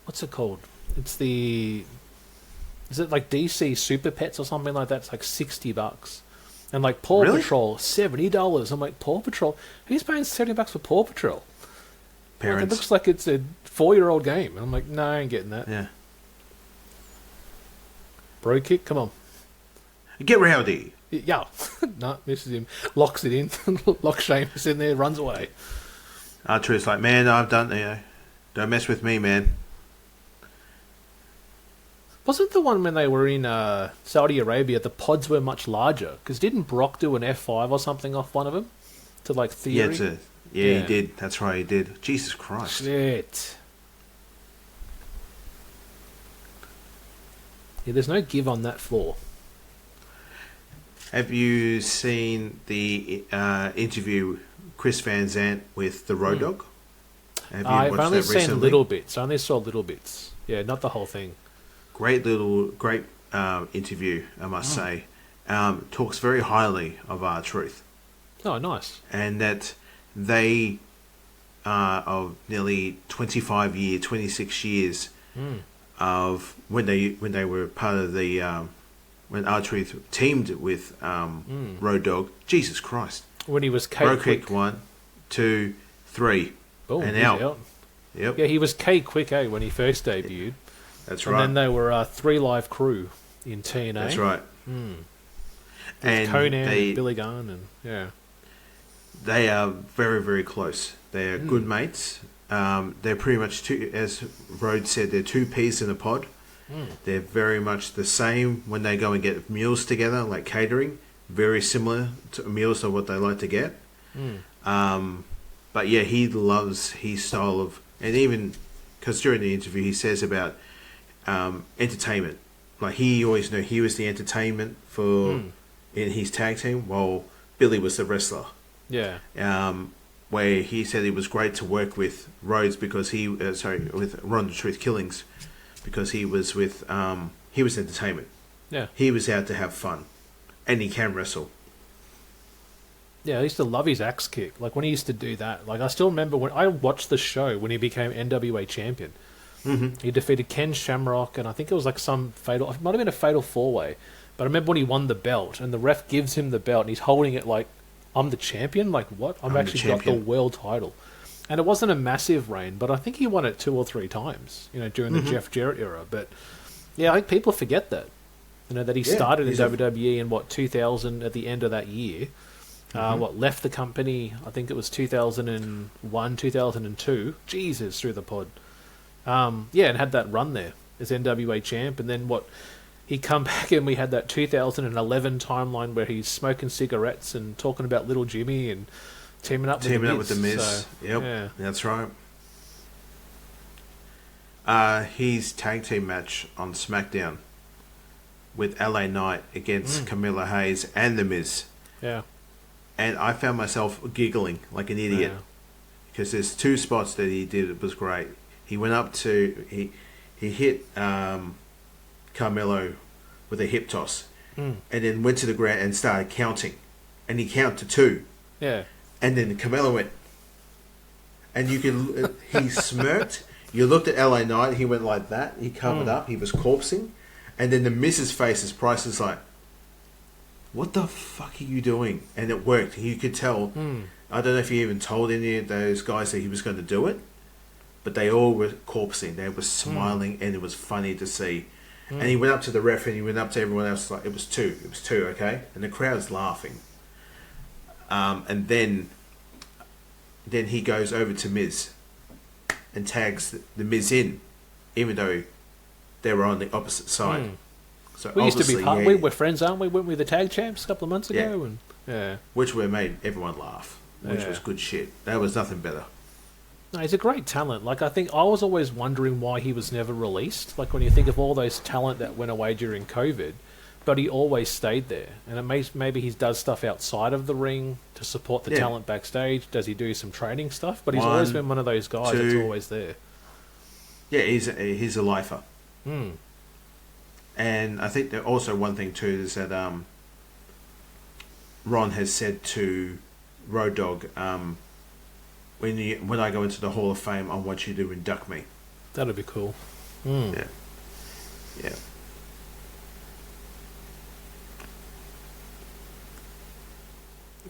what's it called? It's the, is it like DC Super Pets or something like that? It's like $60. And like Paw Really? Patrol, $70. I'm like, Paw Patrol? Who's paying $70 for Paw Patrol? Like, Parents. it looks like it's a 4-year-old game. And I'm like, no, I ain't getting that. Yeah. Bro kick, come on. Get rowdy. Yeah. No, misses him. Locks it in. Locks Sheamus in there, runs away. R-Truth's like, man, I've done, don't mess with me, man. Wasn't the one when they were in Saudi Arabia, the pods were much larger? Because didn't Brock do an F5 or something off one of them? To like Theory? Yeah, he did. That's right, he did. Jesus Christ. Shit. Yeah, there's no give on that floor. Have you seen the interview Chris Van Zant with the Road Dogg? Have you I've watched only that seen recently? little bits. I only saw little bits. Yeah, not the whole thing. Great interview, I must say. Talks very highly of R-Truth. Oh, nice. And that they are of nearly 26 years of when they were part of the when R-Truth teamed with Road Dogg. Jesus Christ. When he was Bro Quick. Kick one. 2, 3, Boom, and he's out. Yep, Yeah, he was K Quick, when he first debuted. that's And right. then they were 3 Live Crew in TNA. That's right. With Conan they, and Billy Gunn and they are very, very close. They are good mates. They're pretty much two, as Rhodes said, they're two peas in a pod. They're very much the same when they go and get meals together, like catering. Very similar to meals of what they like to get. But yeah, he loves his style of, and even because during the interview he says about entertainment. Like he always knew he was the entertainment for in his tag team, while Billy was the wrestler. Yeah. Where he said it was great to work with Rhodes because with Ron the Truth Killings, because he was entertainment. Yeah. He was out to have fun, and he can wrestle. Yeah, I used to love his axe kick. Like when he used to do that. Like I still remember when I watched the show when he became NWA champion. He defeated Ken Shamrock, and I think it was like some fatal. It might have been a fatal 4-way. But I remember when he won the belt, and the ref gives him the belt, and he's holding it like, I'm the champion? Like, what? I've actually got the world title. And it wasn't a massive reign, but I think he won it 2 or 3 times, during the Jeff Jarrett era. But, yeah, I think people forget that. That he started in WWE in, 2000 at the end of that year. Left the company, I think it was 2001, 2002. Jesus, through the pod. And had that run there as NWA champ. And then he come back and we had that 2011 timeline where he's smoking cigarettes and talking about Little Jimmy and teaming up with The Miz. So, yep, yeah. That's right. His tag team match on SmackDown with LA Knight against Camilla Hayes and The Miz. Yeah. And I found myself giggling like an idiot because there's 2 spots that he did. It was great. He went up to he hit Carmelo with a hip toss, and then went to the ground and started counting, and he counted to 2. Yeah. And then Carmelo went, and you can he smirked. You looked at LA Knight. He went like that. He covered up. He was corpsing, and then the Mrs. Face's Price is like, what the fuck are you doing? And it worked. You could tell. I don't know if he even told any of those guys that he was going to do it, but they all were corpsing. They were smiling, and it was funny to see. And he went up to the ref, and he went up to everyone else like, it was 2, okay? And the crowd's laughing. And then he goes over to Miz and tags the Miz in, even though they were on the opposite side. So we used to be we're friends, aren't we? Weren't we the tag champs a couple of months ago? Which made everyone laugh, which was good shit. That was nothing better. No, he's a great talent. Like I was always wondering why he was never released. Like when you think of all those talent that went away during COVID, but he always stayed there. And it maybe he does stuff outside of the ring to support the talent backstage. Does he do some training stuff? But he's always been one of those guys that's always there. Yeah, he's a lifer. And I think that also one thing too is that Ron has said to Road Dogg, when I go into the Hall of Fame, I want you to induct me. That'd be cool. Yeah.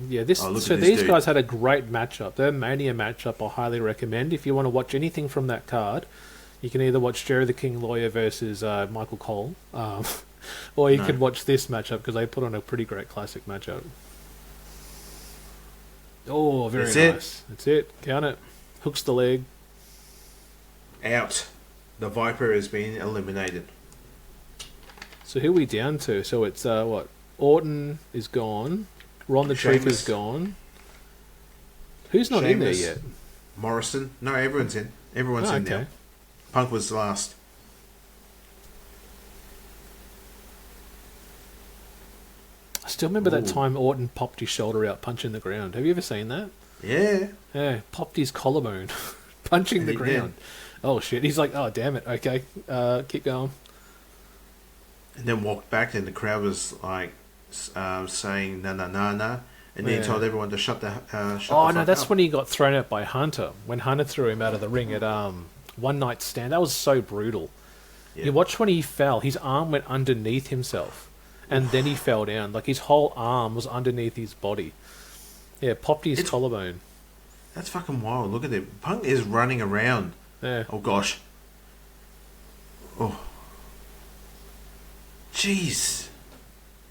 Yeah, these guys had a great matchup. Their Mania matchup I highly recommend. If you want to watch anything from that card, you can either watch Jerry the King Lawler versus Michael Cole, or you can watch this matchup because they put on a pretty great classic matchup. Oh, very nice. That's it. Count it. Hooks the leg. Out. The Viper has been eliminated. So who are we down to? So it's Orton is gone. Ron the Truth is gone. Who's not in there yet? Morrison. No, everyone's in. Everyone's in now. Punk was last. I still remember that time Orton popped his shoulder out punching the ground. Have you ever seen that? Yeah. Yeah, popped his collarbone punching the ground. Oh, shit. He's like, oh, damn it. Okay, keep going. And then walked back, and the crowd was like saying, na, na, na, na. And then he told everyone to shut the that's up. when he got thrown out by Hunter. When Hunter threw him out of the ring at One Night Stand. That was so brutal. Yeah. You watch when he fell, his arm went underneath himself. And then he fell down. Like his whole arm was underneath his body. Yeah, popped his collarbone. That's fucking wild. Look at it. Punk is running around. Yeah. Oh, gosh. Oh. Jeez.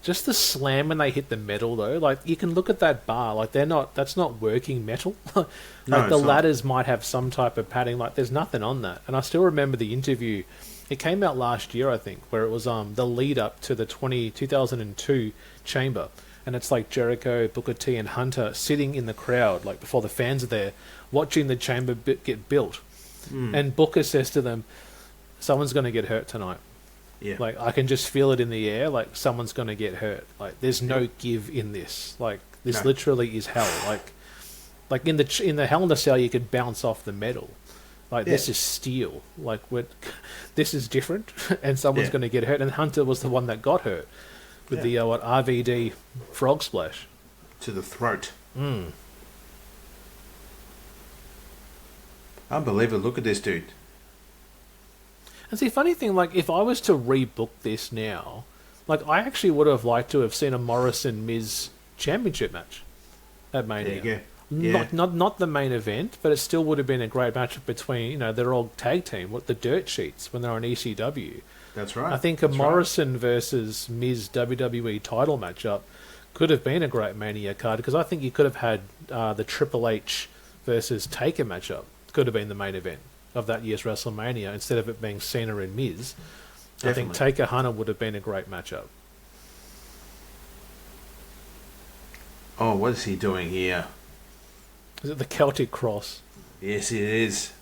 Just the slam when they hit the metal, though. Like, you can look at that bar. Like, that's not working metal. Like, No, the it's not. ladders might have some type of padding. Like, there's nothing on that. And I still remember the interview. It came out last year, I think, where it was the lead up to the 2002 Chamber. And it's like Jericho, Booker T, and Hunter sitting in the crowd, like before the fans are there, watching the chamber get built. And Booker says to them, someone's going to get hurt tonight. Yeah. Like, I can just feel it in the air, like someone's going to get hurt. Like, there's no give in this. Like, this No. literally is hell. Like in the Hell in a Cell, you could bounce off the metal. Like, this is steel. Like, this is different, and someone's going to get hurt. And Hunter was the one that got hurt with the RVD frog splash To the throat. Unbelievable. Look at this dude. And see, funny thing, like, if I was to rebook this now, like, I actually would have liked to have seen a Morrison-Miz championship match at Mania. There you go. Yeah. Not the main event, but it still would have been a great matchup between, you know, their old tag team, the Dirt Sheets, when they're on ECW. That's right. I think a That's Morrison versus Miz WWE title matchup could have been a great Mania card, because I think you could have had the Triple H versus Taker matchup. Could have been the main event of that year's WrestleMania instead of it being Cena and Miz. I think Definitely. Taker Hunter would have been a great matchup. Oh, what is he doing here? Is it the Celtic Cross? Yes, it is.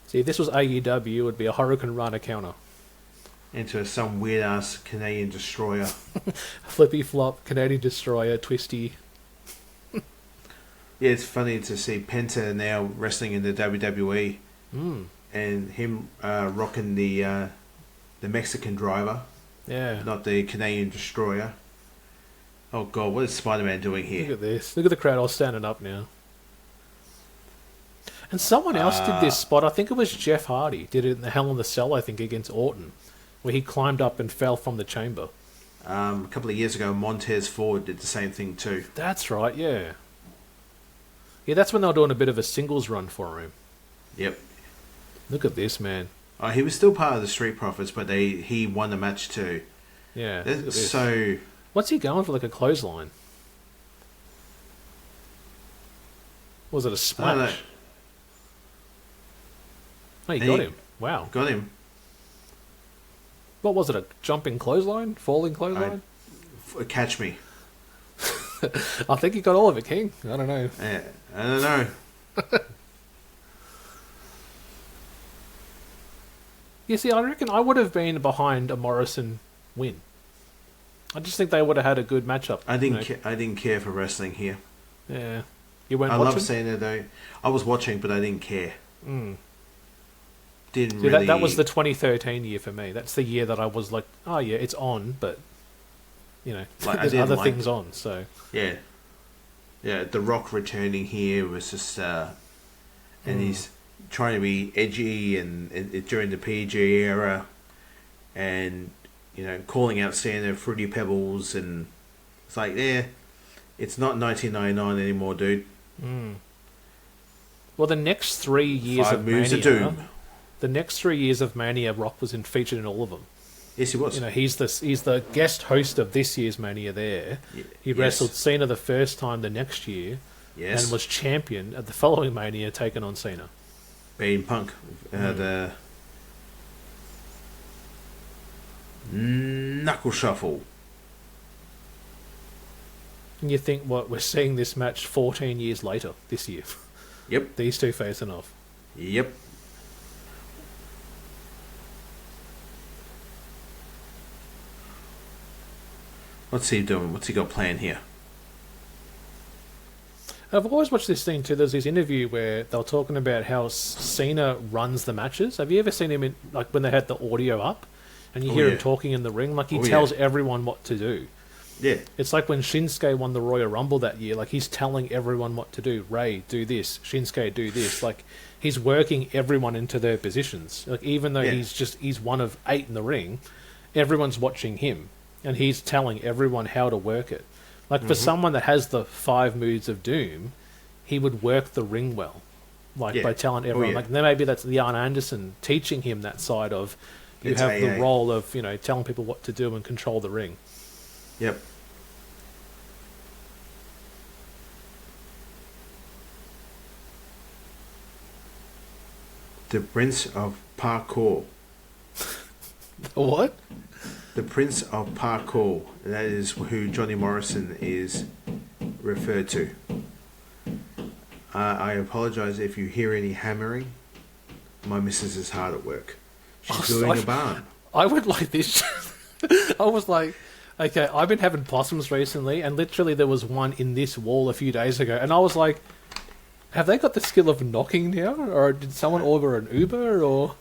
See, if this was AEW, it would be a Hurricane Rana counter. Into some weird ass Canadian destroyer. Flippy flop, Canadian Destroyer, twisty. Yeah, it's funny to see Penta now wrestling in the WWE, and him rocking the Mexican driver, Yeah. not the Canadian destroyer. Oh god, what is Spider-Man doing Look here? at this. Look at the crowd all standing up now. And someone else did this spot. I think it was Jeff Hardy. Did it in the Hell in the Cell, I think, against Orton, where he climbed up and fell from the chamber. A couple of years ago, Montez Ford did the same thing too. That's right, yeah. Yeah, that's when they were doing a bit of a singles run for him. Yep. Look at this, man. He was still part of the Street Profits, but he won the match too. Yeah. Look at That's this. so... What's he going for, like a clothesline? Was it a splash? Oh, you got him. Wow. Got him. What was it, a jumping clothesline? Falling clothesline? Catch me. I think you got all of it, King. I don't know. I don't know. You see, I reckon I would have been behind a Morrison win. I just think they would have had a good matchup. I didn't. You know. I didn't care for wrestling here. Yeah. You weren't I watching? love seeing it though. I was watching, but I didn't care. Didn't See, really. that was the 2013 year for me. That's the year that I was like, oh yeah, it's on, but, you know, Like, I there's didn't other like things it. on, so... Yeah. Yeah, The Rock returning here was just... and he's trying to be edgy and during the PG era, and, you know, calling out Santa Fruity Pebbles, and it's like, it's not 1999 anymore, dude. Well, the next 3 years 5 of moves Mania... of doom. The next 3 years of Mania, Rock was featured in all of them. Yes, he was. You know, he's the guest host of this year's Mania there. He yes. wrestled Cena the first time the next year, Yes. and was champion at the following Mania, taking on Cena. Being Punk. The Knuckle Shuffle. And you think, what, we're seeing this match 14 years later, this year. Yep. These two facing off. Yep. What's he doing? What's he got planned here? I've always watched this thing too. There's this interview where they were talking about how Cena runs the matches. Have you ever seen him in, like, when they had the audio up and you hear him talking in the ring? Like, he tells everyone what to do. Yeah. It's like when Shinsuke won the Royal Rumble that year. Like, he's telling everyone what to do. Ray, do this. Shinsuke, do this. Like, he's working everyone into their positions. Like, even though he's one of 8 in the ring, everyone's watching him, and he's telling everyone how to work it. Like, for someone that has the 5 moves of doom, he would work the ring well, like Yeah. by telling Oh, everyone. yeah. Like then maybe that's Jan Anderson teaching him that side of you It's have the AA. role of telling people what to do and control the ring. Yep. The Prince of Parkour. What? The Prince of Parkour. That is who Johnny Morrison is referred to. I apologise if you hear any hammering. My missus is hard at work. She's building a barn. I went like this. I was like, okay, I've been having possums recently, and literally there was one in this wall a few days ago, and I was like, have they got the skill of knocking down, or did someone order an Uber, or?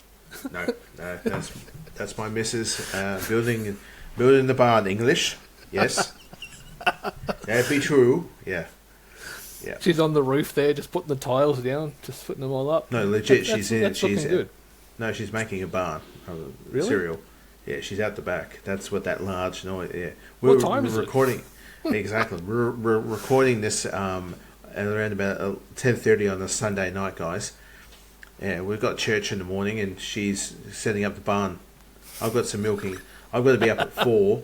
No, that's my missus building the barn. English, yes. That'd be true. Yeah. She's on the roof there, just putting the tiles down, just putting them all up. No, legit. That's She's looking good. No, she's making a barn. Really? Cereal. Yeah, she's out the back. That's what that large noise. Yeah. What time is it? recording. Exactly. We're recording this at around about 10:30 on a Sunday night, guys. Yeah, we've got church in the morning, and she's setting up the barn. I've got some milking. I've got to be up at 4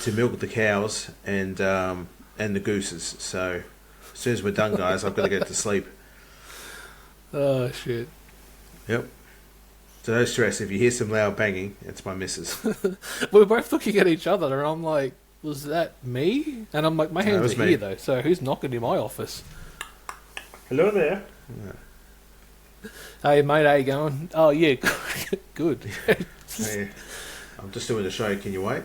to milk the cows and the gooses. So as soon as we're done, guys, I've got to get to sleep. Oh shit! Yep. So no stress. If you hear some loud banging, it's my missus. We're both looking at each other, and I'm like, "Was that me?" And I'm like, "My hands was are me. here though, so who's knocking in my office?" Hello there. Hey mate, how you going? Oh yeah, good. Hey, I'm just doing the show. Can you wait?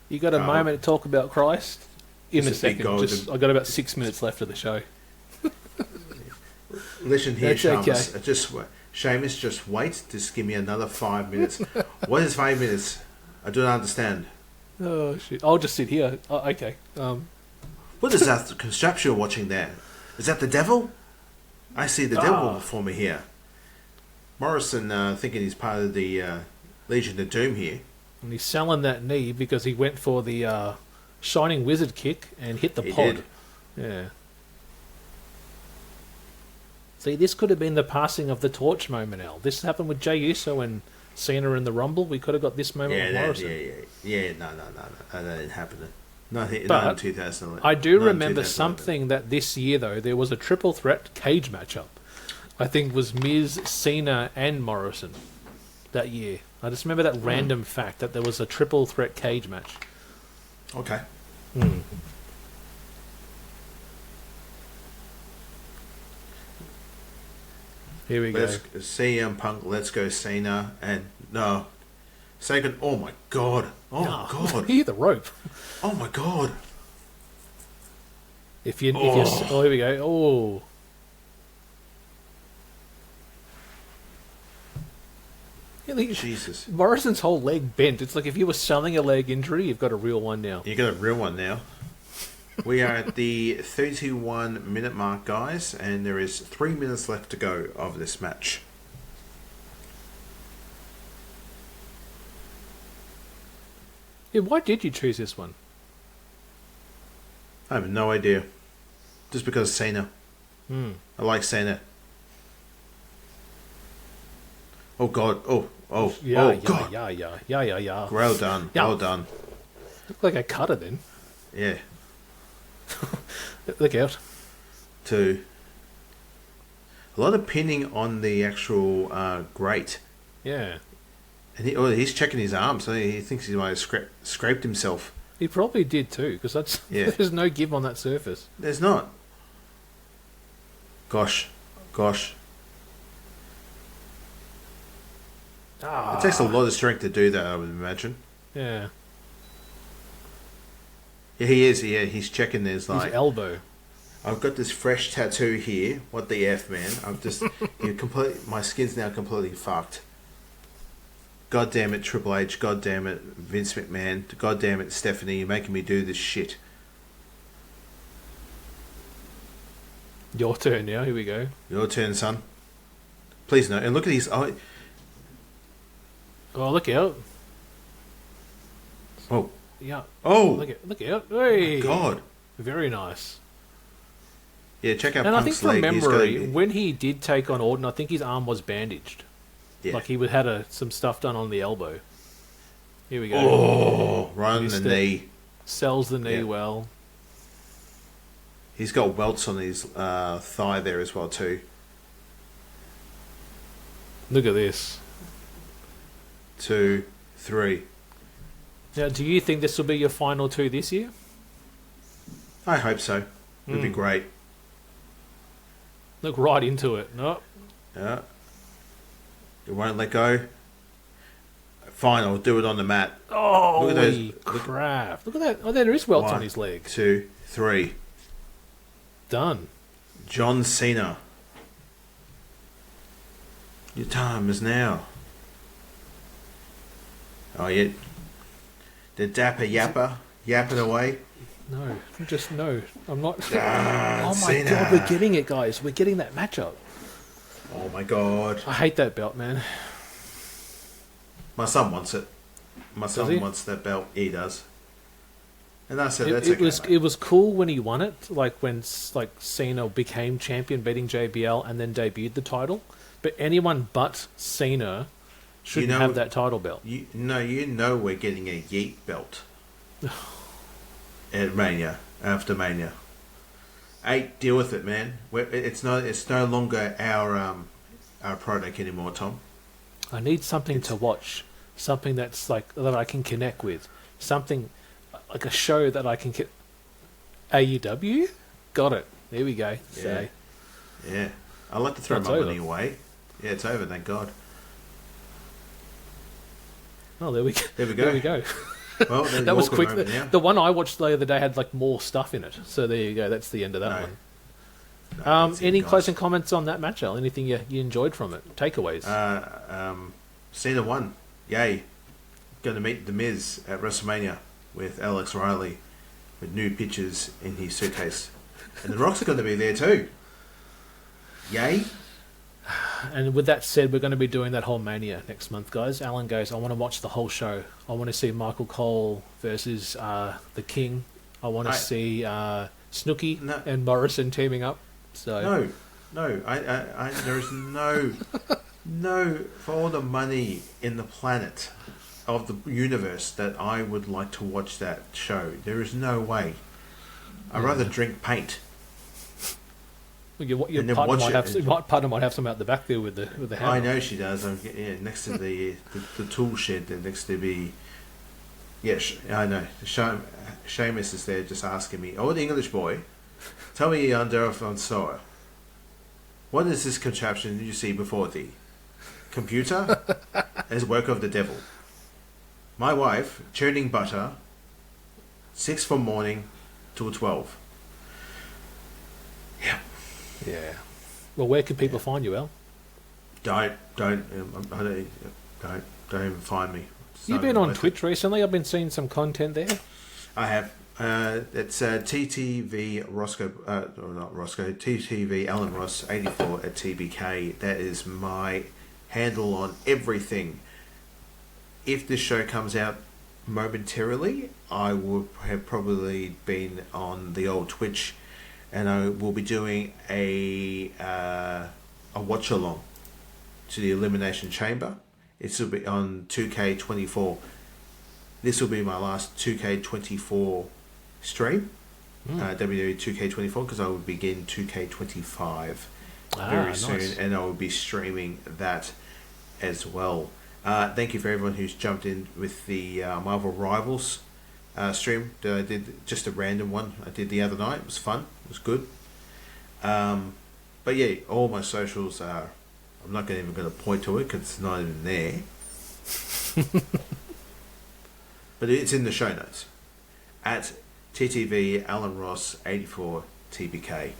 You got a moment to talk about Christ? In Just a a big second. golden- I got about 6 minutes left of the show. Listen here, That's Seamus. okay. Seamus, just wait. Just give me another 5 minutes. What is 5 minutes? I do not understand. Oh shit! I'll just sit here. Oh, okay. What is that construction you're watching there? Is that the devil? I see the devil before me here. Morrison thinking he's part of the Legion of Doom here. And he's selling that knee because he went for the Shining Wizard kick and hit the He pod. did. Yeah. See, this could have been the passing of the torch moment, Al. This happened with Jey Uso and Cena in the Rumble. We could have got this moment with Morrison. No, that didn't happen. Not in But 2011. I do Not in remember 2011. something that this year, though, there was a triple threat cage matchup. I think was Miz, Cena, and Morrison that year. I just remember that random fact that there was a triple threat cage match. Okay. Here we go. Let's CM Punk, let's go Cena, and no. Second, oh my god. Oh my god. Hear the rope. Oh my god. If you, oh, here we go. Oh, yeah, Jesus. Morrison's whole leg bent. It's like if you were selling a leg injury, you've got a real one now. You got a real one now. We are at the 31 minute mark, guys, and there is 3 minutes left to go of this match. Yeah, why did you choose this one? I have no idea. Just because Cena. I like Cena. Oh god. Oh god. Yeah. Well done. Yeah. Well done. Look like a cutter then. Yeah. Look out. A lot of pinning on the actual grate. Yeah. And he's checking his arm, so he thinks he might have scraped himself. He probably did too, because that's Yeah. there's no give on that surface. There's not. Gosh. It takes a lot of strength to do that, I would imagine. Yeah. Yeah, he is. Yeah, he's checking. There's like His elbow. I've got this fresh tattoo here. What the f, man? I'm just my skin's now completely fucked. God damn it, Triple H. God damn it, Vince McMahon. God damn it, Stephanie. You're making me do this shit. Your turn now. Here we go. Your turn, son. Please no. And look at his. Oh, look out. Oh. Yeah. Oh. Look out. Hey. God. Very nice. Yeah, check out And I think Punk's from leg. memory, when he did take on Orton, I think his arm was bandaged. Yeah. Like he would had some stuff done on the elbow. Here we go. Oh, right on the Missed it. knee. Sells the knee Yeah. well. He's got welts on his thigh there as well too. Look at this. 2, 3. Now, do you think this will be your final 2 this year? I hope so. It'd be great. Look right into it. No. Yeah. It won't let go. Fine, I'll do it on the mat. Oh, Look at those. crap. Look at that. Oh, there is welts on 1, his leg. 2, 3. Done. John Cena. Your time is now. Oh, yeah. The dapper yapper. Yapping away. No. Just no. I'm not. Ah, Oh, my Cena. God. We're getting it, guys. We're getting that matchup. Oh, my God. I hate that belt, man. My son wants it. My he? son wants that belt. He does. And I said, that's okay, mate. It was cool when he won it, like when Cena became champion, beating JBL, and then debuted the title. But anyone but Cena shouldn't have that title belt. You know we're getting a Yeet belt at Mania, after Mania. Hey, deal with it, man. It's no longer our product anymore, Tom. I need something to watch, something that's like that I can connect with, something like a show that I can AEW. Got it. There we go. Yeah. So, Yeah. I like to throw It's my over. money away. Yeah, it's over, thank God. oh, there we go. There we go. There we go. Well, That was quick. Now. The one I watched the other day had like more stuff in it. So there you go. That's the end of that No. one. That's it, Any guys. closing comments on that match, Al? Anything you enjoyed from it? Takeaways? Cena won. Yay. Going to meet The Miz at WrestleMania with Alex Riley with new pictures in his suitcase. And The Rock's going to be there too. Yay. And with that said, we're going to be doing that whole Mania next month, guys. Alan goes, I want to watch the whole show. I want to see Michael Cole versus The King. I want to see Snooki No. and Morrison teaming up. So No. I there is no, for all the money in the planet of the universe that I would like to watch that show. There is no way. I'd rather drink paint. your And then partner watch might have some out the back there with the hammer. I know she does. Next to the tool shed, there next to be. Yeah, I know. Seamus is there just asking me, "Oh, the English boy, tell me under on soil. What is this contraption you see before thee? Computer is work of the devil. My wife churning butter, 6 from morning till 12. Yeah. Yeah. Well, where can people find you, Al? Don't even find me. It's You've not been even on worth it. Twitch recently. I've been seeing some content there. I have. It's TTV Roscoe, or not Roscoe, TTV Alan Ross 84 at TBK. That is my handle on everything. If this show comes out momentarily, I would have probably been on the old Twitch, and I will be doing a watch along to the Elimination Chamber. It will be on 2K24. This will be my last 2K24 stream, WWE 2K24, because I will begin 2K25 very soon, nice. and I will be streaming that as well. Thank you for everyone who's jumped in with the Marvel Rivals stream that I did, just a random one I did the other night. It was fun, it was good. But yeah, all my socials are, I'm not even going to point to it because it's not even there. But it's in the show notes at TTV Alan Ross 84 TBK.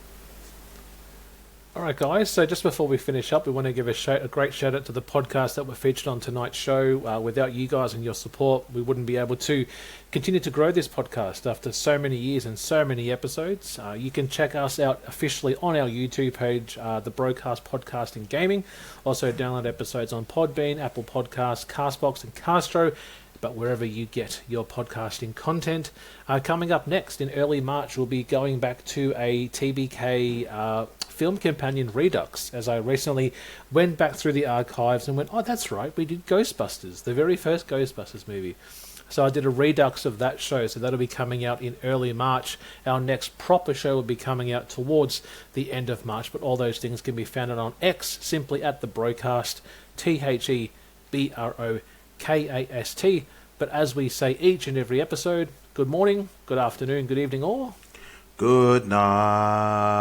All right, guys. So just before we finish up, we want to give a great shout out to the podcast that were featured on tonight's show. Without you guys and your support, we wouldn't be able to continue to grow this podcast after so many years and so many episodes. You can check us out officially on our YouTube page, the BroKast Podcast and Gaming. Also download episodes on Podbean, Apple Podcasts, Castbox and Castro. but wherever you get your podcasting content. Coming up next in early March, we'll be going back to a TBK film companion redux, as I recently went back through the archives and went, oh, that's right, we did Ghostbusters, the very first Ghostbusters movie. So I did a redux of that show, so that'll be coming out in early March. Our next proper show will be coming out towards the end of March, but all those things can be found on X, simply at the BroKast, TheBrokast. But as we say each and every episode, good morning, good afternoon, good evening, or Good night.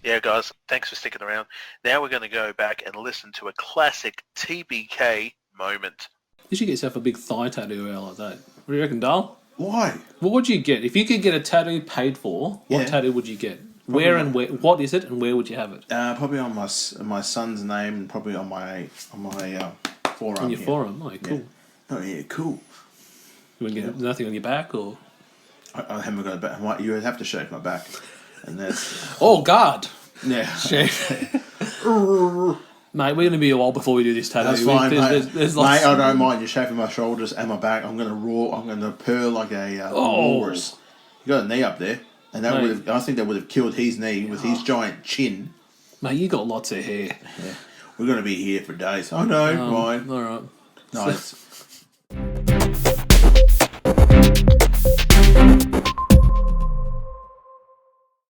Yeah, guys, thanks for sticking around. Now we're going to go back and listen to a classic TBK moment. You should get yourself a big thigh tattoo out like that. What do you reckon, Dale? Why? What would you get? If you could get a tattoo paid for, what tattoo would you get? Where and where? What is it and where would you have it? Probably on my son's name and probably on my forearm. On your forearm? Oh, cool. Yeah. Oh, yeah, cool. You wouldn't get nothing on your back, or? I haven't got a back. You would have to shave my back. And that's... Oh, God! Yeah. Mate, we're going to be a while before we do this tattoo. That's fine, mate. There's Mate, I don't mind you shaving my shoulders and my back. I'm going to purr like a walrus. You got a knee up there. And that I think that would have killed his knee with his giant chin. Mate, you got lots of hair. Yeah. We're going to be here for days. I know, fine. All right. No,